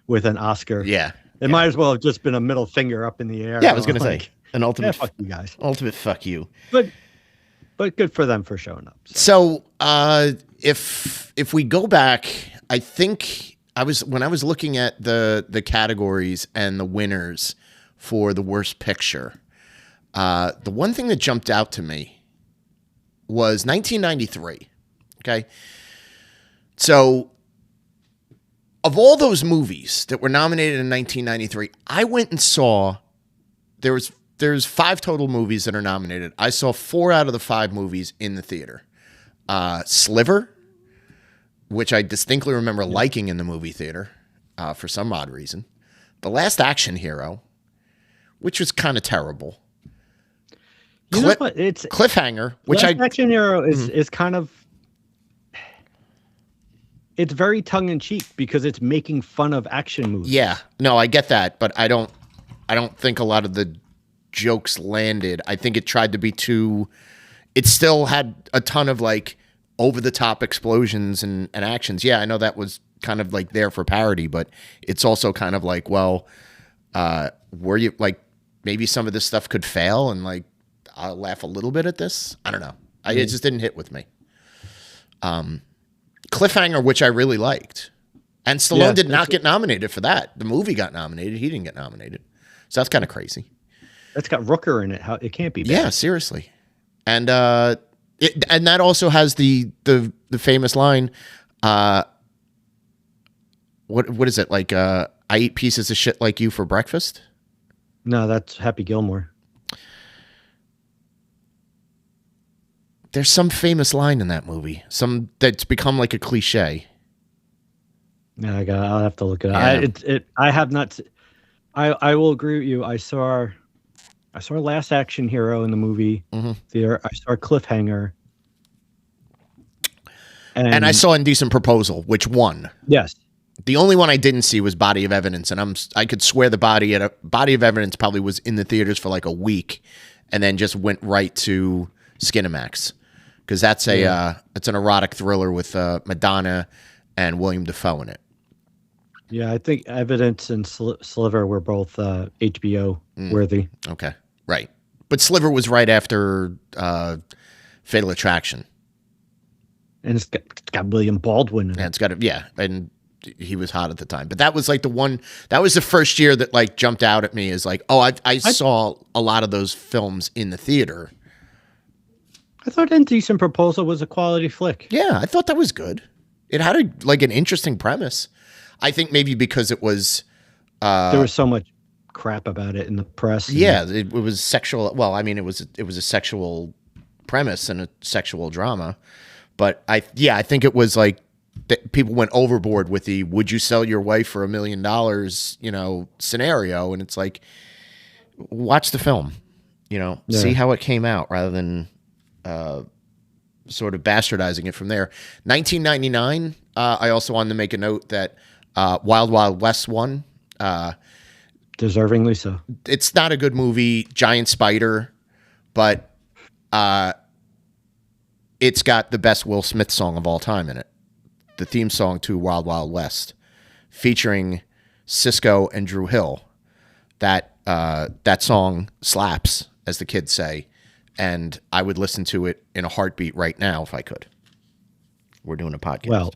[SPEAKER 2] with an Oscar.
[SPEAKER 1] Yeah,
[SPEAKER 2] It
[SPEAKER 1] yeah,
[SPEAKER 2] might as well have just been a middle finger up in the air.
[SPEAKER 1] yeah. I was gonna say
[SPEAKER 2] Like,
[SPEAKER 1] an
[SPEAKER 2] yeah, fuck you guys.
[SPEAKER 1] ultimate fuck you.
[SPEAKER 2] But good for them for showing up. So.
[SPEAKER 1] So if we go back, I think when I was looking at the categories and the winners for the worst picture, the one thing that jumped out to me was 1993. Okay, so of all those movies that were nominated in 1993, I went and saw there's 5 total movies that are nominated. I saw 4 out of the 5 movies in the theater. Sliver, which I distinctly remember liking in the movie theater for some odd reason. The Last Action Hero, which was kind of terrible.
[SPEAKER 2] You know what? It's
[SPEAKER 1] Cliffhanger, which
[SPEAKER 2] Last Action Hero is kind of, it's very tongue in cheek because it's making fun of action movies.
[SPEAKER 1] Yeah, no, I get that, but I don't think a lot of the jokes landed. I think it tried to be too. It still had a ton of like over the top explosions and actions. Yeah, I know that was kind of like there for parody, but it's also kind of like, well, were you like maybe some of this stuff could fail and like I'll laugh a little bit at this. I don't know. It just didn't hit with me. Cliffhanger, which I really liked, and Stallone did not get nominated for that. The movie got nominated. He didn't get nominated, so that's kind of crazy.
[SPEAKER 2] That's got Rooker in it. How it can't be bad.
[SPEAKER 1] Yeah, seriously. And and that also has the famous line. What is it like? I eat pieces of shit like you for breakfast.
[SPEAKER 2] No, that's Happy Gilmore.
[SPEAKER 1] There's some famous line in that movie. Some that's become like a cliche.
[SPEAKER 2] No, I'll have to look it up.
[SPEAKER 1] Yeah.
[SPEAKER 2] I have not. I will agree with you. I saw Last Action Hero in the movie theater. I saw Cliffhanger.
[SPEAKER 1] And I saw Indecent Proposal, which won.
[SPEAKER 2] Yes.
[SPEAKER 1] The only one I didn't see was Body of Evidence, and I could swear the Body of Evidence probably was in the theaters for like a week, and then just went right to Skinamax, because that's it's an erotic thriller with Madonna and William Dafoe in it.
[SPEAKER 2] Yeah, I think Evidence and Sliver were both HBO worthy.
[SPEAKER 1] Okay, right, but Sliver was right after Fatal Attraction,
[SPEAKER 2] and it's got William Baldwin in it.
[SPEAKER 1] Yeah, it's got and he was hot at the time. But that was like that was the first year that like jumped out at me as like, oh, I saw a lot of those films in the theater.
[SPEAKER 2] I thought Indecent Proposal was a quality flick.
[SPEAKER 1] Yeah, I thought that was good. It had an interesting premise. I think maybe because it was
[SPEAKER 2] there was so much crap about it in the press.
[SPEAKER 1] Yeah, it was sexual. Well, I mean, it was a sexual premise and a sexual drama. But I think it was like people went overboard with the "would you sell your wife for $1 million" scenario, and it's like, watch the film, see how it came out rather than sort of bastardizing it from there. 1999. I also wanted to make a note that Wild Wild West won.
[SPEAKER 2] Deservingly so.
[SPEAKER 1] It's not a good movie, giant spider, but it's got the best Will Smith song of all time in it. The theme song to Wild Wild West, featuring Sisqo and Drew Hill. That song slaps, as the kids say, and I would listen to it in a heartbeat right now if I could. We're doing a podcast.
[SPEAKER 2] Well,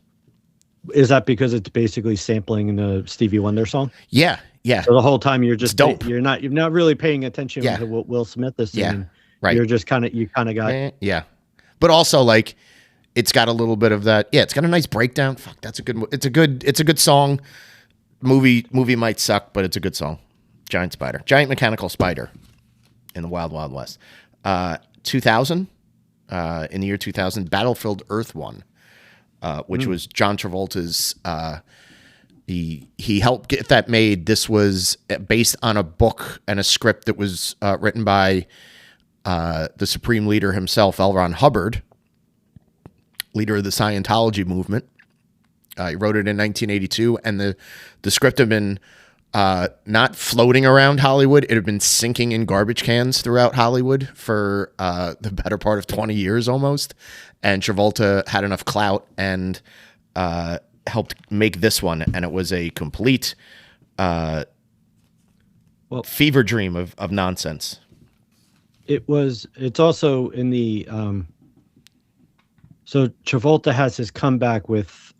[SPEAKER 2] is that because it's basically sampling the Stevie Wonder song?
[SPEAKER 1] Yeah.
[SPEAKER 2] So the whole time you're just
[SPEAKER 1] dope.
[SPEAKER 2] You're not really paying attention to what Will Smith is singing.
[SPEAKER 1] Yeah, right.
[SPEAKER 2] You're just kind of got
[SPEAKER 1] but also like it's got a little bit of that. Yeah, it's got a nice breakdown. Fuck, that's a good. It's a good song. Movie might suck, but it's a good song. Giant mechanical spider, in the Wild Wild West. 2000, in the year 2000, Battlefield Earth won, which was John Travolta's. He helped get that made. This was based on a book and a script that was written by the Supreme Leader himself, L. Ron Hubbard, leader of the Scientology movement. He wrote it in 1982, and the script had been not floating around Hollywood. It had been sinking in garbage cans throughout Hollywood for the better part of 20 years almost. And Travolta had enough clout and helped make this one, and it was a complete fever dream of nonsense.
[SPEAKER 2] It's also in the so Travolta has his comeback with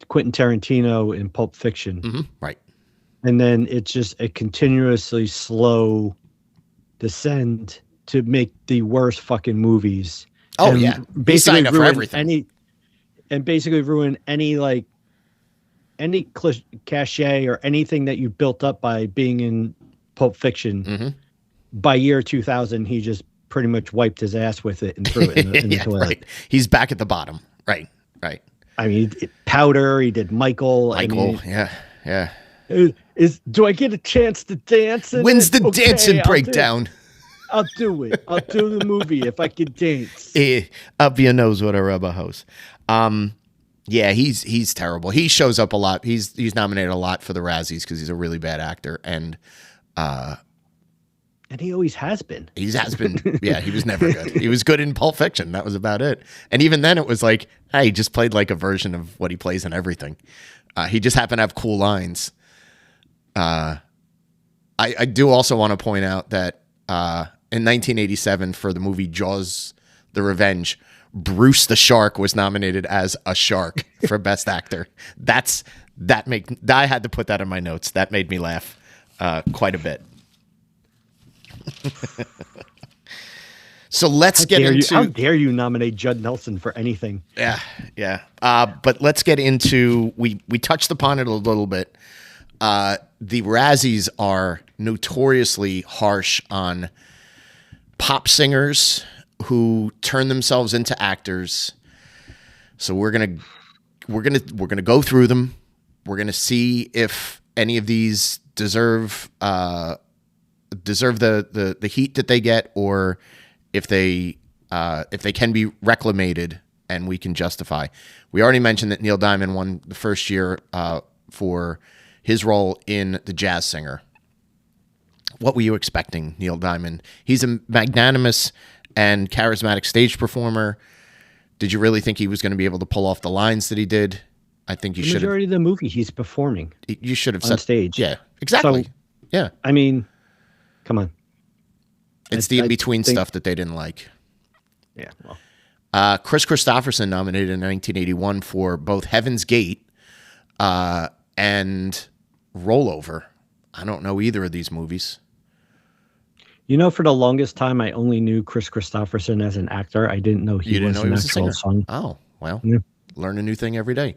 [SPEAKER 2] Quentin Tarantino in Pulp Fiction.
[SPEAKER 1] Mm-hmm, right.
[SPEAKER 2] And then it's just a continuously slow descent to make the worst fucking movies.
[SPEAKER 1] Oh, yeah. He signed up for everything.
[SPEAKER 2] Basically ruin any like cachet or anything that you built up by being in Pulp Fiction,
[SPEAKER 1] Mm-hmm.
[SPEAKER 2] by year 2000, he just pretty much wiped his ass with it and threw it in the
[SPEAKER 1] Yeah,
[SPEAKER 2] toilet.
[SPEAKER 1] right. He's back at the bottom. Right, right.
[SPEAKER 2] I mean, Powder, he did Michael. I
[SPEAKER 1] Michael,
[SPEAKER 2] mean,
[SPEAKER 1] yeah, yeah.
[SPEAKER 2] do I get a chance to dance in
[SPEAKER 1] When's
[SPEAKER 2] it?
[SPEAKER 1] the dancing
[SPEAKER 2] Okay,
[SPEAKER 1] breakdown?
[SPEAKER 2] I'll do it. I'll do the movie if I can dance.
[SPEAKER 1] Up your nose with a rubber hose. Yeah, he's terrible. He shows up a lot. He's nominated a lot for the Razzies because he's a really bad actor, and
[SPEAKER 2] he always has been.
[SPEAKER 1] he has been. Yeah, he was never good. He was good in Pulp Fiction. That was about it. And even then, it was like, hey, he just played like a version of what he plays in everything. He just happened to have cool lines. I do also want to point out that in 1987 for the movie Jaws: The Revenge, Bruce the Shark was nominated as a shark for Best Actor. I had to put that in my notes. That made me laugh quite a bit. So let's get into.
[SPEAKER 2] How dare you nominate Judd Nelson for anything?
[SPEAKER 1] Yeah, yeah. But let's get into. We touched upon it a little bit. The Razzies are notoriously harsh on pop singers who turn themselves into actors. So we're gonna go through them. We're gonna see if any of these deserve the heat that they get, or if they can be reclamated and we can justify. We already mentioned that Neil Diamond won the first year for his role in The Jazz Singer. What were you expecting, Neil Diamond? He's a magnanimous and charismatic stage performer. Did you really think he was going to be able to pull off the lines that he did? I think you should have.
[SPEAKER 2] The majority of the movie he's performing.
[SPEAKER 1] You should have
[SPEAKER 2] on
[SPEAKER 1] said
[SPEAKER 2] stage.
[SPEAKER 1] Yeah, exactly.
[SPEAKER 2] So,
[SPEAKER 1] yeah.
[SPEAKER 2] I mean, come on.
[SPEAKER 1] It's the in-between stuff that they didn't like.
[SPEAKER 2] Yeah, well.
[SPEAKER 1] Chris Christopherson nominated in 1981 for both Heaven's Gate and Rollover. I don't know either of these movies.
[SPEAKER 2] You know, for the longest time, I only knew Chris Christopherson as an actor. I didn't know he was an actual song.
[SPEAKER 1] Oh, well, Learn a new thing every day.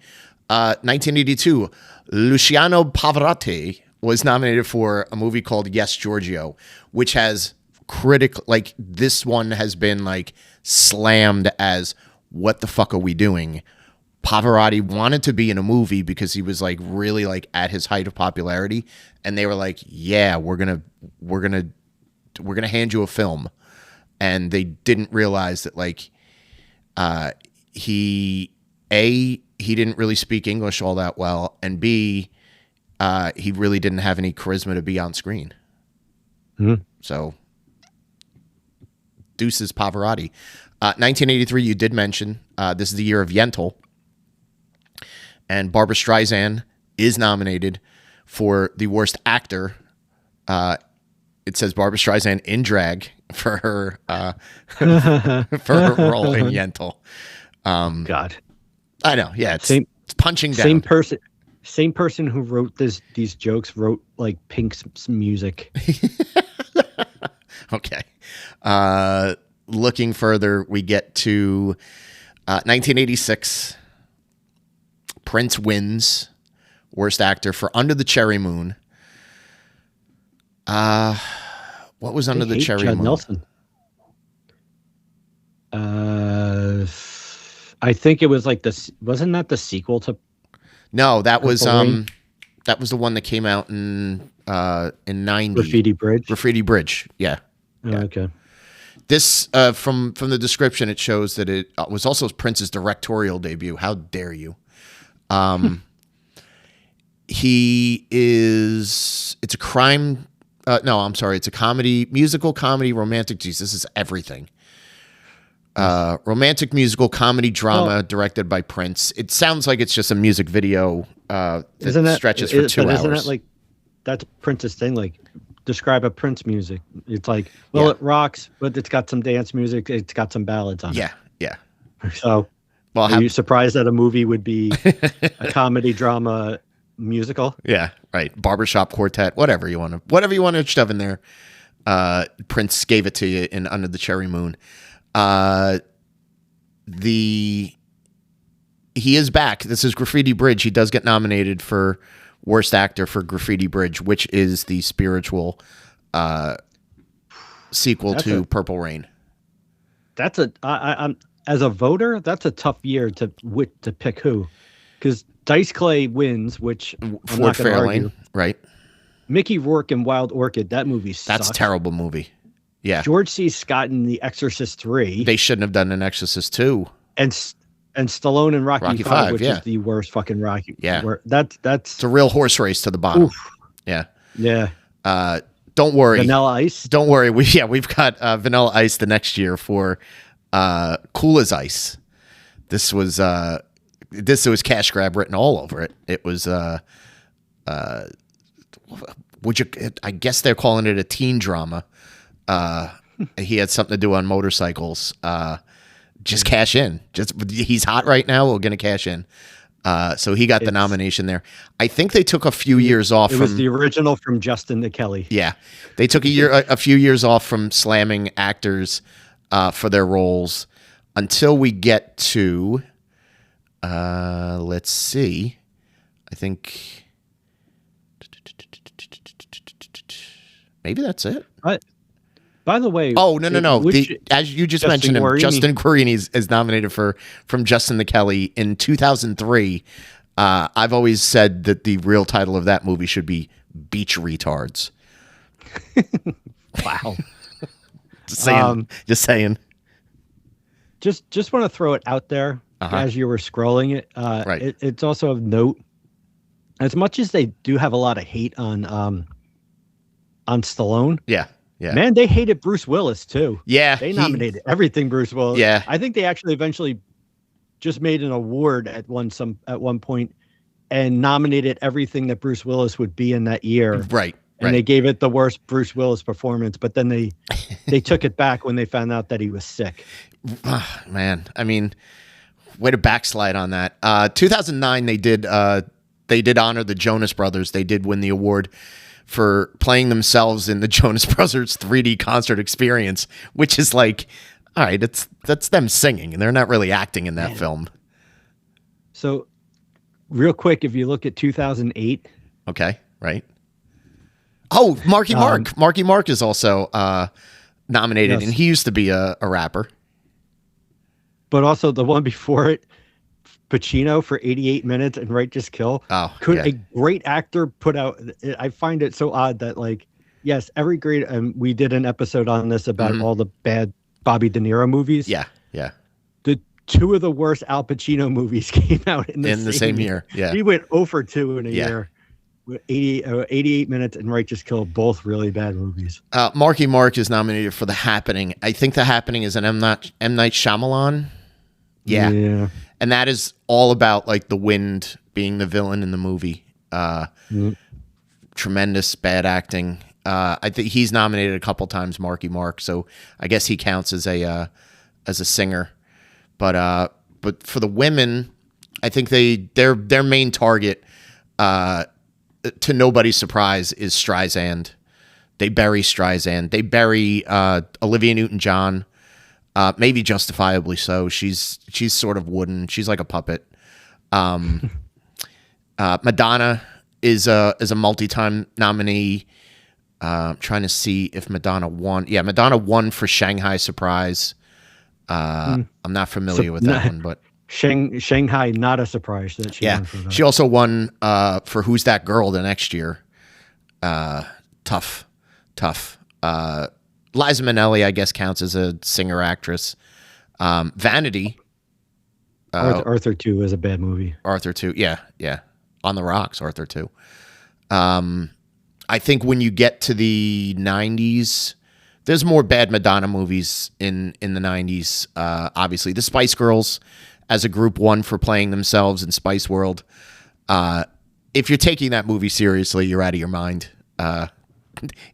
[SPEAKER 1] 1982, Luciano Pavarotti was nominated for a movie called Yes, Giorgio, which has this one has been like slammed as, what the fuck are we doing? Pavarotti wanted to be in a movie because he was like really like at his height of popularity, and they were like, yeah, we're gonna hand you a film. And they didn't realize that like he didn't really speak English all that well, and B, he really didn't have any charisma to be on screen.
[SPEAKER 2] Mm-hmm.
[SPEAKER 1] So deuces Pavarotti. 1983, you did mention, this is the year of Yentl, and Barbra Streisand is nominated for the worst actor. It says Barbra Streisand in drag for her for her role in Yentl.
[SPEAKER 2] God,
[SPEAKER 1] I know. Yeah, it's punching down.
[SPEAKER 2] Same person who wrote these jokes wrote like Pink's music.
[SPEAKER 1] Okay. Looking further, we get to 1986. Prince wins worst actor for Under the Cherry Moon. What was Under the Cherry
[SPEAKER 2] Judd
[SPEAKER 1] Moon?
[SPEAKER 2] Nelson. I think it was like wasn't that the sequel to?
[SPEAKER 1] No, that was the one that came out in 90.
[SPEAKER 2] Graffiti Bridge.
[SPEAKER 1] Graffiti Bridge. Yeah.
[SPEAKER 2] Oh,
[SPEAKER 1] Yeah.
[SPEAKER 2] okay.
[SPEAKER 1] This from the description, it shows that it was also Prince's directorial debut. How dare you? It's a crime. No, I'm sorry. It's a comedy, musical comedy, romantic. Geez, this is everything. Romantic musical comedy drama directed by Prince. It sounds like it's just a music video that stretches for 2 hours.
[SPEAKER 2] Isn't that like that's Prince's thing? Like, describe a Prince music. It's like, well, it rocks, but it's got some dance music. It's got some ballads on it.
[SPEAKER 1] Yeah, yeah.
[SPEAKER 2] So, are you surprised that a movie would be a comedy drama musical?
[SPEAKER 1] Yeah, right. Barbershop Quartet, whatever you want to shove in there. Prince gave it to you in Under the Cherry Moon. he is back. This is Graffiti Bridge. He does get nominated for Worst Actor for Graffiti Bridge, which is the spiritual sequel to Purple Rain.
[SPEAKER 2] That's I'm as a voter, that's a tough year to pick who, because Dice Clay wins, which I'm not going to argue.
[SPEAKER 1] Right?
[SPEAKER 2] Mickey Rourke in Wild Orchid, that movie sucks.
[SPEAKER 1] That's a terrible movie. Yeah.
[SPEAKER 2] George C. Scott in The Exorcist 3.
[SPEAKER 1] They shouldn't have done an Exorcist 2.
[SPEAKER 2] And Stallone in Rocky 5, which is the worst fucking Rocky.
[SPEAKER 1] Yeah.
[SPEAKER 2] That's
[SPEAKER 1] it's a real horse race to the bottom. Oof. Yeah.
[SPEAKER 2] Yeah.
[SPEAKER 1] Don't worry.
[SPEAKER 2] Vanilla Ice.
[SPEAKER 1] Don't worry. We've got Vanilla Ice the next year for Cool as Ice. This was cash grab written all over it. It was I guess they're calling it a teen drama. He had something to do on motorcycles. Just cash in. He's hot right now. We're gonna cash in. So he got the nomination there. I think they took a few years off. It
[SPEAKER 2] was the original from Justin to Kelly.
[SPEAKER 1] Yeah, they took a few years off from slamming actors for their roles until we get to. Let's see. I think maybe that's it.
[SPEAKER 2] By the way,
[SPEAKER 1] no. As you just mentioned him, Justin Guarini is nominated from Justin to Kelly in 2003. I've always said that the real title of that movie should be Beach Retards.
[SPEAKER 2] Wow.
[SPEAKER 1] Just saying.
[SPEAKER 2] Just want to throw it out there as you were scrolling it.
[SPEAKER 1] Right.
[SPEAKER 2] It's also of note, as much as they do have a lot of hate on Stallone.
[SPEAKER 1] Yeah. Yeah.
[SPEAKER 2] Man, they hated Bruce Willis too.
[SPEAKER 1] Yeah.
[SPEAKER 2] They nominated everything Bruce Willis.
[SPEAKER 1] Yeah.
[SPEAKER 2] I think they actually eventually just made an award at one point and nominated everything that Bruce Willis would be in that year.
[SPEAKER 1] Right.
[SPEAKER 2] And they gave it the worst Bruce Willis performance, but then they took it back when they found out that he was sick.
[SPEAKER 1] Man, I mean, way to backslide on that. 2009, they did honor the Jonas Brothers. They did win the award for playing themselves in the Jonas Brothers 3D concert experience, which is like, all right, that's them singing, and they're not really acting in that film.
[SPEAKER 2] So, real quick, if you look at 2008.
[SPEAKER 1] Okay, right. Oh, Marky Mark. Marky Mark is also nominated, and he used to be a rapper.
[SPEAKER 2] But also the one before it, Pacino for 88 minutes and Righteous Kill.
[SPEAKER 1] Oh,
[SPEAKER 2] could a great actor put out? I find it so odd that, like, yes, every great. We did an episode on this about all the bad Bobby De Niro movies.
[SPEAKER 1] Yeah, yeah.
[SPEAKER 2] The two of the worst Al Pacino movies came out in the same
[SPEAKER 1] year. Yeah,
[SPEAKER 2] he went 0 for 2 in a year. 88 minutes and Righteous Kill, both really bad movies.
[SPEAKER 1] Marky Mark is nominated for The Happening. I think The Happening is an M. Night Shyamalan. Yeah. And that is all about, like, the wind being the villain in the movie. Tremendous bad acting. I think he's nominated a couple times, Marky Mark, so I guess he counts as a singer. But for the women, I think their main target, to nobody's surprise, is Streisand. They bury Streisand. They bury Olivia Newton-John. Maybe justifiably so. She's sort of wooden. She's like a puppet. Madonna is a multi-time nominee. I'm trying to see if Madonna won. Yeah, Madonna won for Shanghai Surprise. I'm not familiar with that one, but
[SPEAKER 2] Shanghai, not a surprise that she won for that.
[SPEAKER 1] She also won for Who's That Girl the next year. Tough. Liza Minnelli, I guess, counts as a singer-actress. Vanity.
[SPEAKER 2] Arthur 2 is a bad movie.
[SPEAKER 1] Arthur 2, yeah. On the Rocks, Arthur 2. I think when you get to the 90s, there's more bad Madonna movies in the 90s. Obviously, the Spice Girls as a group won for playing themselves in Spice World. If you're taking that movie seriously, you're out of your mind.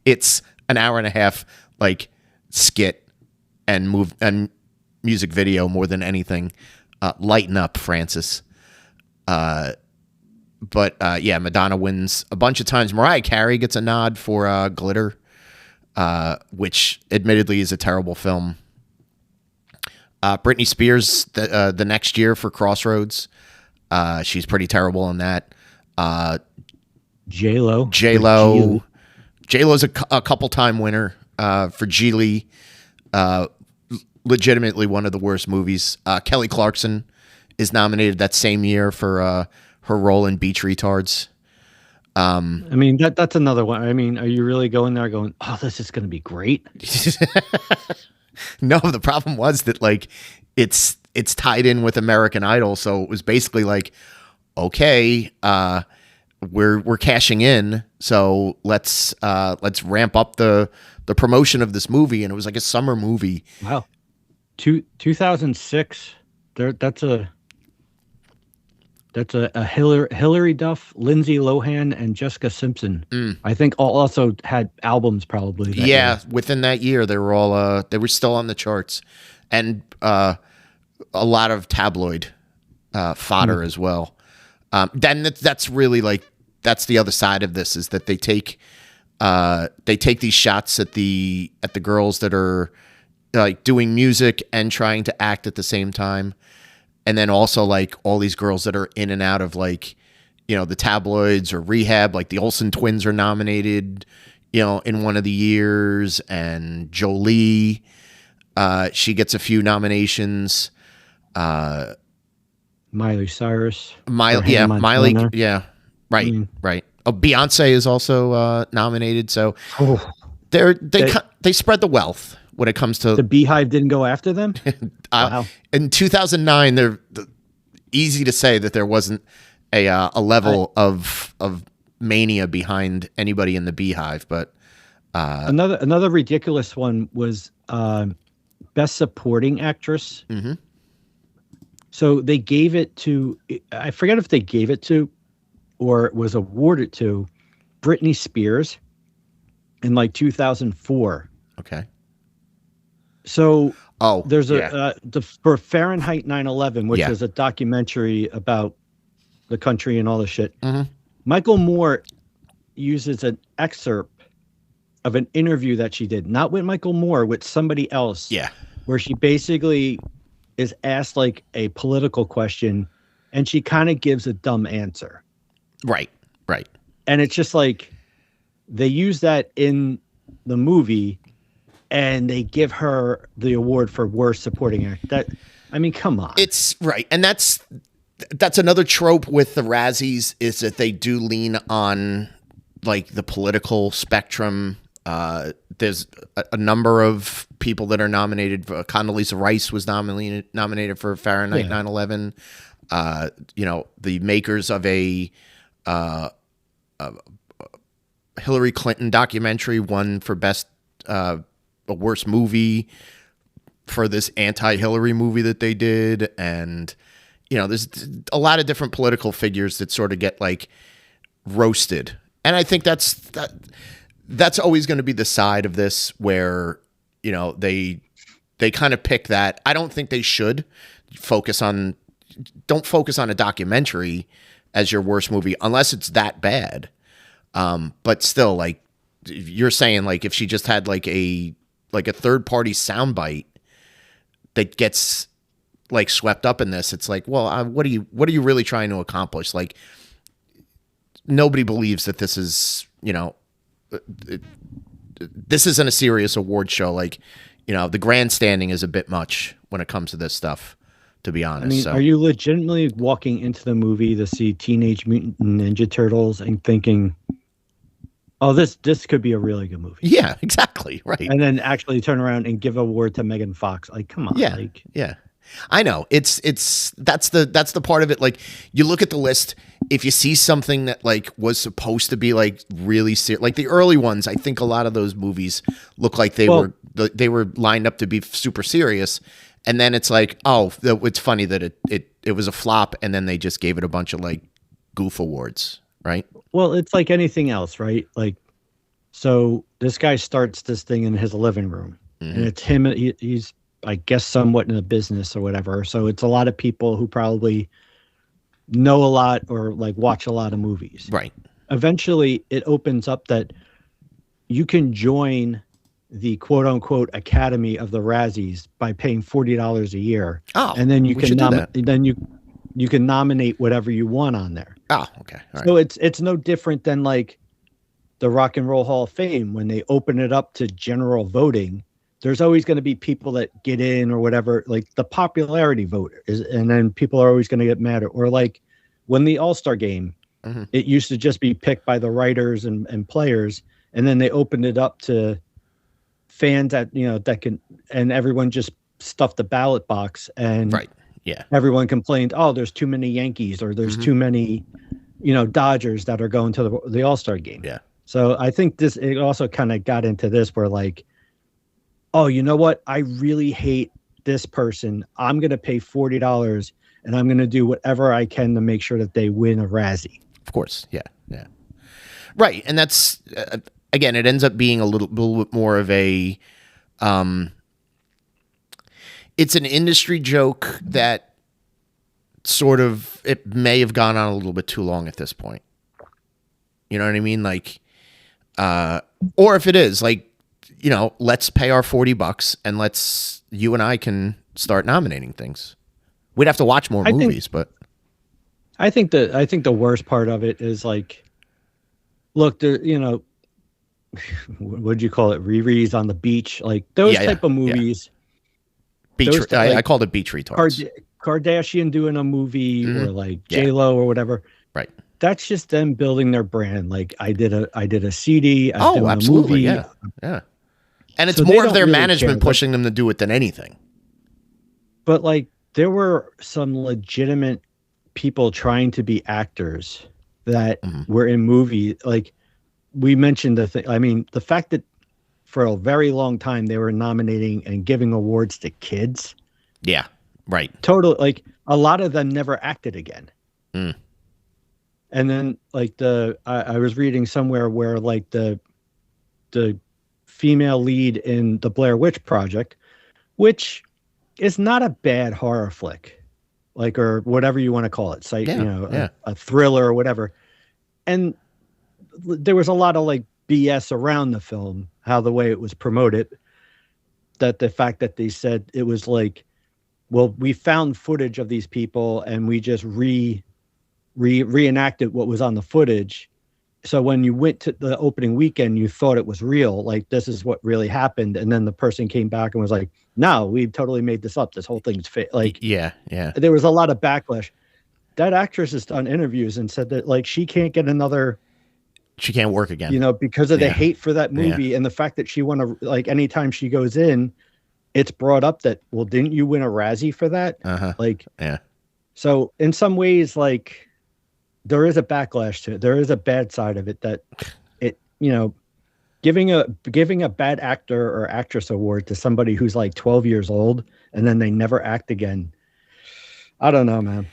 [SPEAKER 1] It's an hour and a half, like, skit and music video more than anything. Lighten up, Francis. But Madonna wins a bunch of times. Mariah Carey gets a nod for Glitter, which admittedly is a terrible film. Britney Spears the next year for Crossroads. She's pretty terrible in that.
[SPEAKER 2] J Lo.
[SPEAKER 1] J Lo. J Lo's a couple time winner for Geely. Legitimately one of the worst movies. Kelly Clarkson is nominated that same year for her role in Beach Retards.
[SPEAKER 2] I mean, that's another one. I mean, are you really going there going, oh, this is going to be great?
[SPEAKER 1] No, the problem was that like it's tied in with American Idol, so it was basically like, okay, we're cashing in, so let's ramp up the promotion of this movie, and it was like a summer movie.
[SPEAKER 2] Wow. 2006. That's a Hillary Duff, Lindsay Lohan, and Jessica Simpson. I think also had albums probably.
[SPEAKER 1] Yeah, within that year they were still on the charts, and a lot of tabloid fodder as well. Then that's really like that's the other side of this, is that they take these shots at the girls that are like doing music and trying to act at the same time. And then also like all these girls that are in and out of like, you know, the tabloids or rehab, like the Olsen twins are nominated, you know, in one of the years, and Jolie, she gets a few nominations.
[SPEAKER 2] Miley Cyrus.
[SPEAKER 1] Miley, yeah, right, right. Oh, Beyonce is also nominated, so they spread the wealth when it comes to
[SPEAKER 2] the Beehive. Didn't go after them. Wow.
[SPEAKER 1] In 2009, they're easy to say that there wasn't a level of mania behind anybody in the Beehive, but
[SPEAKER 2] another ridiculous one was Best Supporting Actress.
[SPEAKER 1] Mm-hmm.
[SPEAKER 2] So they gave it to, I forget if they gave it to or it was awarded to Britney Spears in like 2004.
[SPEAKER 1] Okay.
[SPEAKER 2] So there's for Fahrenheit 9/11, which is a documentary about the country and all this shit.
[SPEAKER 1] Mm-hmm.
[SPEAKER 2] Michael Moore uses an excerpt of an interview that she did, not with Michael Moore, with somebody else.
[SPEAKER 1] Yeah.
[SPEAKER 2] Where she basically is asked like a political question and she kind of gives a dumb answer.
[SPEAKER 1] Right. Right.
[SPEAKER 2] And it's just like they use that in the movie and they give her the award for worst supporting actor. That, I mean, come on.
[SPEAKER 1] It's right. And that's another trope with the Razzies, is that they do lean on like the political spectrum. There's a number of people that are nominated. Condoleezza Rice was nominated for Fahrenheit 9/11. You know, the makers of a Hillary Clinton documentary won for best a worst movie for this anti-Hillary movie that they did. And, you know, there's a lot of different political figures that sort of get like roasted. And I think that's always going to be the side of this where, you know, they kind of pick that. I don't think they should don't focus on a documentary as your worst movie unless it's that bad. But still, like you're saying, like if she just had like a third party soundbite that gets like swept up in this, it's like, well, what are you really trying to accomplish? Like nobody believes that this is, you know, this isn't a serious award show. Like, you know, the grandstanding is a bit much when it comes to this stuff, to be honest.
[SPEAKER 2] I mean, are you legitimately walking into the movie to see Teenage Mutant Ninja Turtles and thinking, oh, this could be a really good movie?
[SPEAKER 1] Yeah, exactly. Right.
[SPEAKER 2] And then actually turn around and give a award to Megan Fox. Like, come on.
[SPEAKER 1] Yeah.
[SPEAKER 2] Like,
[SPEAKER 1] yeah. I know. That's the part of it. Like you look at the list, if you see something that like was supposed to be like really serious, like the early ones, I think a lot of those movies look like they were lined up to be super serious. And then it's like, oh, it's funny that it was a flop. And then they just gave it a bunch of like goof awards. Right.
[SPEAKER 2] Well, it's like anything else, right? Like, so this guy starts this thing in his living room, and it's him. He's, I guess, somewhat in a business or whatever. So it's a lot of people who probably know a lot or like watch a lot of movies.
[SPEAKER 1] Right.
[SPEAKER 2] Eventually, it opens up that you can join the quote unquote Academy of the Razzies by paying $40 a year.
[SPEAKER 1] Oh,
[SPEAKER 2] and then you can You can nominate whatever you want on there.
[SPEAKER 1] Oh, okay. All right.
[SPEAKER 2] So it's no different than like the Rock and Roll Hall of Fame when they open it up to general voting. There's always going to be people that get in or whatever, like the popularity vote is, and then people are always going to get mad at, or like when the All-Star game, it used to just be picked by the writers and players, and then they opened it up to fans that that can, and everyone just stuffed the ballot box, and
[SPEAKER 1] Right. Yeah.
[SPEAKER 2] everyone complained, oh, there's too many Yankees or there's too many, Dodgers that are going to the All-Star game.
[SPEAKER 1] Yeah.
[SPEAKER 2] So I think it also kind of got into this where like, oh, you know what? I really hate this person. I'm going to pay $40 and I'm going to do whatever I can to make sure that they win a Razzie.
[SPEAKER 1] Of course. Yeah. Yeah. Right. And that's, again, it ends up being a little bit more of a, it's an industry joke that sort of, it may have gone on a little bit too long at this point. You know what I mean? Like, or if it is like, let's pay our $40 and you and I can start nominating things. We'd have to watch more movies, but
[SPEAKER 2] I think the worst part of it is like, look, there, what'd you call it? Rereads on the beach, like those type of movies.
[SPEAKER 1] Beach. I called it beach retards.
[SPEAKER 2] Kardashian doing a movie or like J-Lo or whatever.
[SPEAKER 1] Right.
[SPEAKER 2] That's just them building their brand. Like I did a CD.
[SPEAKER 1] Absolutely.
[SPEAKER 2] A movie.
[SPEAKER 1] Yeah. And it's more of their management pushing them to do it than anything.
[SPEAKER 2] But like there were some legitimate people trying to be actors that were in movie. Like we mentioned the thing. I mean, the fact that for a very long time they were nominating and giving awards to kids.
[SPEAKER 1] Yeah. Right.
[SPEAKER 2] Total. Like a lot of them never acted again.
[SPEAKER 1] Mm.
[SPEAKER 2] And then like I was reading somewhere where like the female lead in the Blair Witch Project, which is not a bad horror flick, like, or whatever you want to call it. A thriller or whatever. And there was a lot of like BS around the film, how the way it was promoted, that the fact that they said it was like, well, we found footage of these people and we just reenacted what was on the footage. So when you went to the opening weekend, you thought it was real, like this is what really happened. And then the person came back and was like, no, we totally made this up. This whole thing's fake. Like,
[SPEAKER 1] yeah.
[SPEAKER 2] There was a lot of backlash. That actress has done interviews and said that like she can't work again, because of the hate for that movie and the fact that she like anytime she goes in, it's brought up that, well, didn't you win a Razzie for that? Like,
[SPEAKER 1] yeah. So
[SPEAKER 2] in some ways, like there is a backlash to it. There is a bad side of it that it, giving a bad actor or actress award to somebody who's like 12 years old and then they never act again. I don't know, man.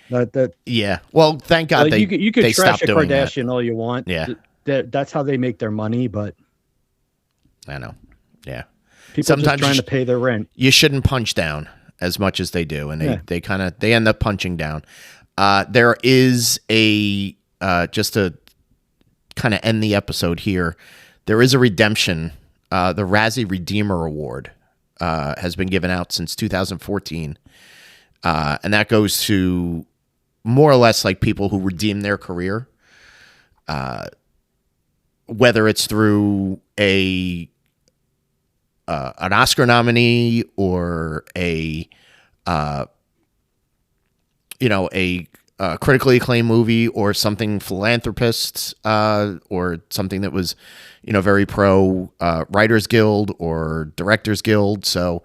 [SPEAKER 1] Yeah. Well, thank God
[SPEAKER 2] like you could trash a Kardashian
[SPEAKER 1] that.
[SPEAKER 2] all you want.
[SPEAKER 1] Yeah.
[SPEAKER 2] That's how they make their money, but
[SPEAKER 1] I know. Yeah.
[SPEAKER 2] People sometimes just trying to pay their rent.
[SPEAKER 1] You shouldn't punch down as much as they do, and they end up punching down. There is a just to kind of end the episode here. There is a redemption. The Razzie Redeemer Award has been given out since 2014, and that goes to more or less like people who redeem their career, whether it's through an Oscar nominee or a critically acclaimed movie or something philanthropists or something that was, very pro Writers Guild or Directors Guild. So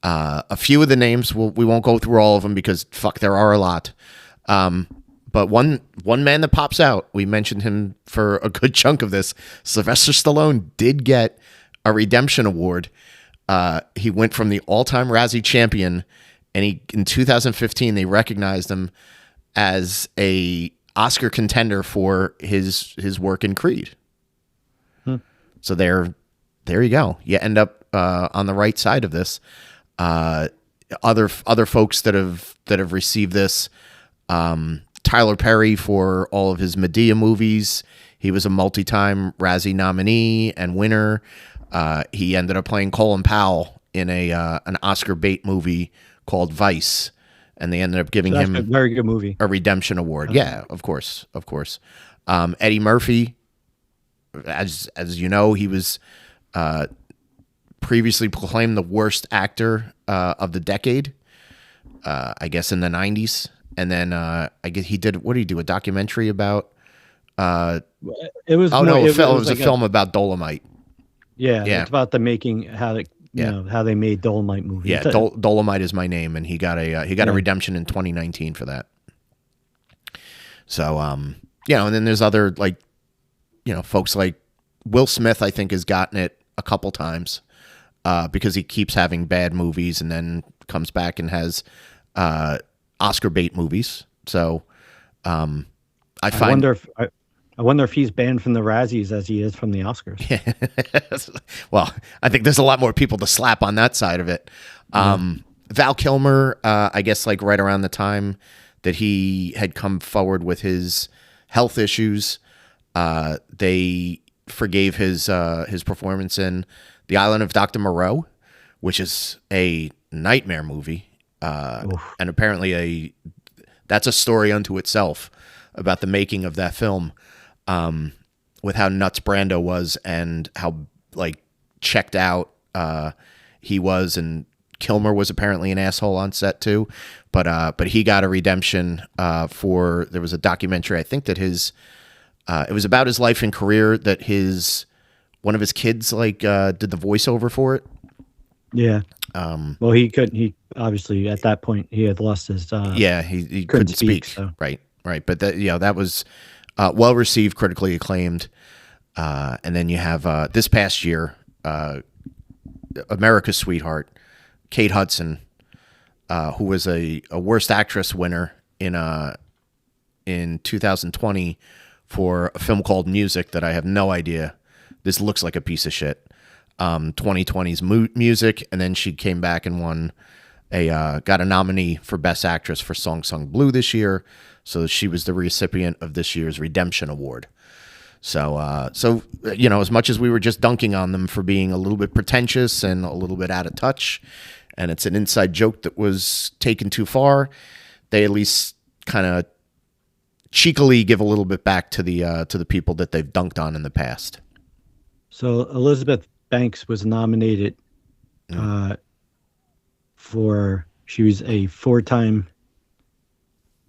[SPEAKER 1] a few of the names we won't go through all of them because there are a lot. But one man that pops out, we mentioned him for a good chunk of this. Sylvester Stallone did get a redemption award. He went from the all-time Razzie champion, and in 2015 they recognized him as a Oscar contender for his work in Creed. So there you go. You end up on the right side of this. Other folks that have received this. Tyler Perry for all of his Medea movies. He was a multi-time Razzie nominee and winner. He ended up playing Colin Powell in an Oscar bait movie called Vice. and they ended up giving
[SPEAKER 2] So that's a
[SPEAKER 1] him
[SPEAKER 2] very good movie.
[SPEAKER 1] a redemption award. Yeah, of course, of course. Eddie Murphy, as you know, he was previously proclaimed the worst actor of the decade. I guess in the '90s, and then I guess he did. What did he do? A documentary about?
[SPEAKER 2] It was
[SPEAKER 1] Oh
[SPEAKER 2] more.
[SPEAKER 1] no,
[SPEAKER 2] It
[SPEAKER 1] it
[SPEAKER 2] was
[SPEAKER 1] was a
[SPEAKER 2] like
[SPEAKER 1] film about Dolomite.
[SPEAKER 2] yeah.
[SPEAKER 1] Yeah,
[SPEAKER 2] It's about the making how they
[SPEAKER 1] yeah,
[SPEAKER 2] how they made Dolomite movie.
[SPEAKER 1] yeah. Dolomite is my name, and he got a
[SPEAKER 2] Yeah.
[SPEAKER 1] redemption in 2019 for that. So and then there's other like folks like Will Smith. I think has gotten it a couple times because he keeps having bad movies and then comes back and has Oscar bait movies. So I
[SPEAKER 2] I
[SPEAKER 1] find
[SPEAKER 2] wonder if I wonder if he's banned from the Razzies as he is from the Oscars.
[SPEAKER 1] well, I think there's a lot more people to slap on that side of it. Val Kilmer, I guess like right around the time that he had come forward with his health issues, they forgave his performance in The Island of Dr. Moreau, which is a nightmare movie. And apparently that's a story unto itself about the making of that film, with how nuts Brando was and how like checked out he was, and Kilmer was apparently an asshole on set too, but he got a redemption for there was a documentary I think that it was about his life and career that one of his kids like did the voiceover for it.
[SPEAKER 2] Yeah. Well, he couldn't. He obviously at that point he had lost his.
[SPEAKER 1] He couldn't speak.
[SPEAKER 2] So.
[SPEAKER 1] Right. But that was well received, critically acclaimed. And then you have this past year, America's Sweetheart, Kate Hudson, who was a Worst Actress winner in 2020 for a film called Music that I have no idea. This looks like a piece of shit. 2020's Music, and then she came back and got a nominee for Best Actress for Song Sung Blue this year. So she was the recipient of this year's Redemption Award. So as much as we were just dunking on them for being a little bit pretentious and a little bit out of touch, and it's an inside joke that was taken too far, they at least kind of cheekily give a little bit back to the people that they've dunked on in the past.
[SPEAKER 2] So Elizabeth Banks was nominated she was a four-time,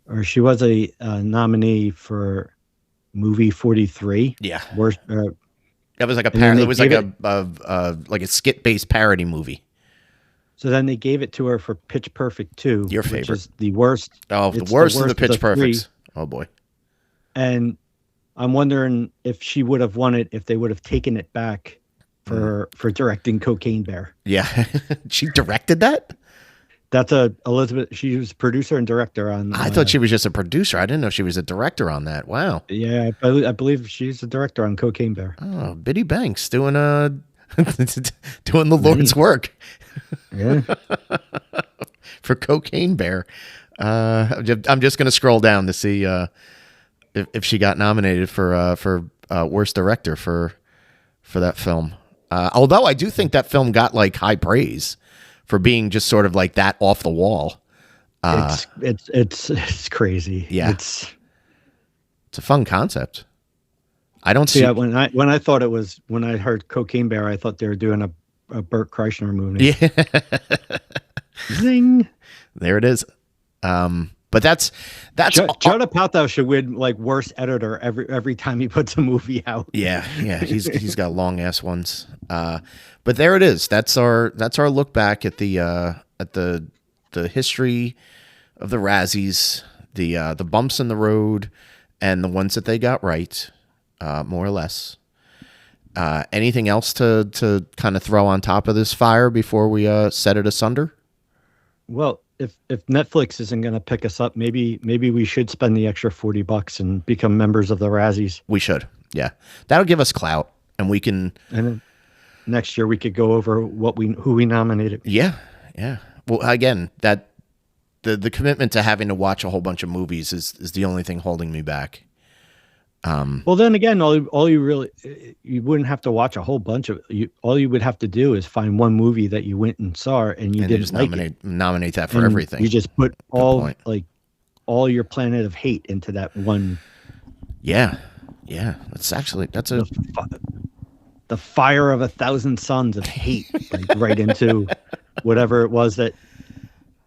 [SPEAKER 2] or she was a nominee for movie 43.
[SPEAKER 1] Yeah,
[SPEAKER 2] worst.
[SPEAKER 1] That was like it was like a skit-based parody movie.
[SPEAKER 2] So then they gave it to her for Pitch Perfect 2,
[SPEAKER 1] your favorite,
[SPEAKER 2] which is the worst.
[SPEAKER 1] Oh, the worst of the Pitch Perfects. Oh boy.
[SPEAKER 2] And I'm wondering if she would have won it if they would have taken it back for directing Cocaine Bear.
[SPEAKER 1] Yeah, she directed that.
[SPEAKER 2] That's Elizabeth. She was producer and director on.
[SPEAKER 1] I thought she was just a producer. I didn't know she was a director on that. Wow.
[SPEAKER 2] Yeah, I believe she's a director on Cocaine Bear.
[SPEAKER 1] Oh, Biddy Banks doing doing the Lord's work.
[SPEAKER 2] Yeah.
[SPEAKER 1] For Cocaine Bear. I'm just going to scroll down to see if she got nominated for worst director for that film. Although I do think that film got like high praise for being just sort of like that off the wall.
[SPEAKER 2] It's crazy.
[SPEAKER 1] Yeah, it's a fun concept. I don't see.
[SPEAKER 2] Yeah, when I thought it was, when I heard Cocaine Bear, I thought they were doing a Burt Kreischer movie.
[SPEAKER 1] Yeah.
[SPEAKER 2] Zing.
[SPEAKER 1] There it is. But that's
[SPEAKER 2] Judd Apatow should win like worst editor every time he puts a movie out.
[SPEAKER 1] Yeah, he's got long ass ones. But there it is. That's our look back at the history of the Razzies, the bumps in the road, and the ones that they got right, more or less. Anything else to kind of throw on top of this fire before we set it asunder?
[SPEAKER 2] Well, if Netflix isn't going to pick us up, maybe we should spend the extra $40 and become members of the Razzies.
[SPEAKER 1] We should. Yeah, that'll give us clout, and we can.
[SPEAKER 2] And then next year we could go over who we nominated.
[SPEAKER 1] Yeah. Well, again, that the commitment to having to watch a whole bunch of movies is the only thing holding me back.
[SPEAKER 2] Well, then again, all you really you wouldn't have to watch a whole bunch of you. All you would have to do is find one movie that you went and saw and you
[SPEAKER 1] And they
[SPEAKER 2] didn't
[SPEAKER 1] just
[SPEAKER 2] like it.
[SPEAKER 1] nominate that for
[SPEAKER 2] And
[SPEAKER 1] everything.
[SPEAKER 2] you just put
[SPEAKER 1] Good point.
[SPEAKER 2] all your planet of hate into that one.
[SPEAKER 1] Yeah, that's a
[SPEAKER 2] The fire of 1,000 suns of hate, like right into whatever it was that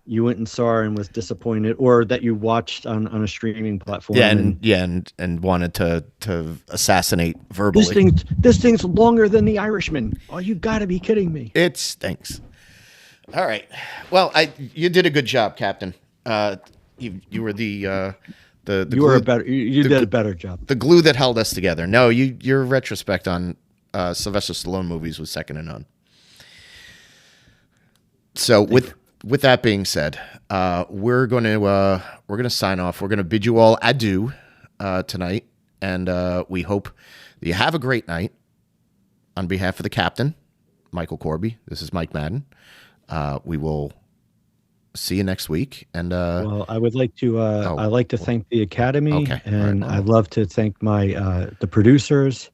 [SPEAKER 2] you went and saw and was disappointed, or that you watched on a streaming platform.
[SPEAKER 1] and wanted to assassinate verbally.
[SPEAKER 2] This thing's longer than The Irishman. Oh, you got to be kidding me!
[SPEAKER 1] It stinks. All right. Well, you did a good job, Captain. You were the
[SPEAKER 2] You were you did a better job.
[SPEAKER 1] The glue that held us together. No, your retrospect on Sylvester Stallone movies was second to none. So with that being said, we're gonna sign off. We're gonna bid you all adieu tonight, and we hope that you have a great night. On behalf of the captain, Michael Corby, this is Mike Madden. We will see you next week. And
[SPEAKER 2] well, I would like to thank the Academy, and I'd love to thank the producers.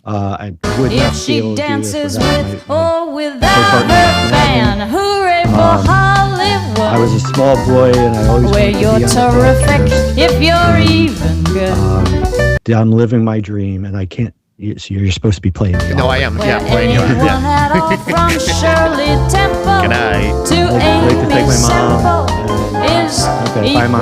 [SPEAKER 2] I would not be able to do this without her band. Hooray for Hollywood! I was a small boy, and I always wanted to be on the broadcast. If you're even good, I'm living my dream, and I can't. So you're supposed to be playing.
[SPEAKER 1] No, I am. Yeah, playing you. Yeah.
[SPEAKER 3] From Shirley Temple
[SPEAKER 1] Good night.
[SPEAKER 3] to
[SPEAKER 2] I'd like to thank my mom.
[SPEAKER 3] Amy Semple is
[SPEAKER 2] Okay, bye, Mom.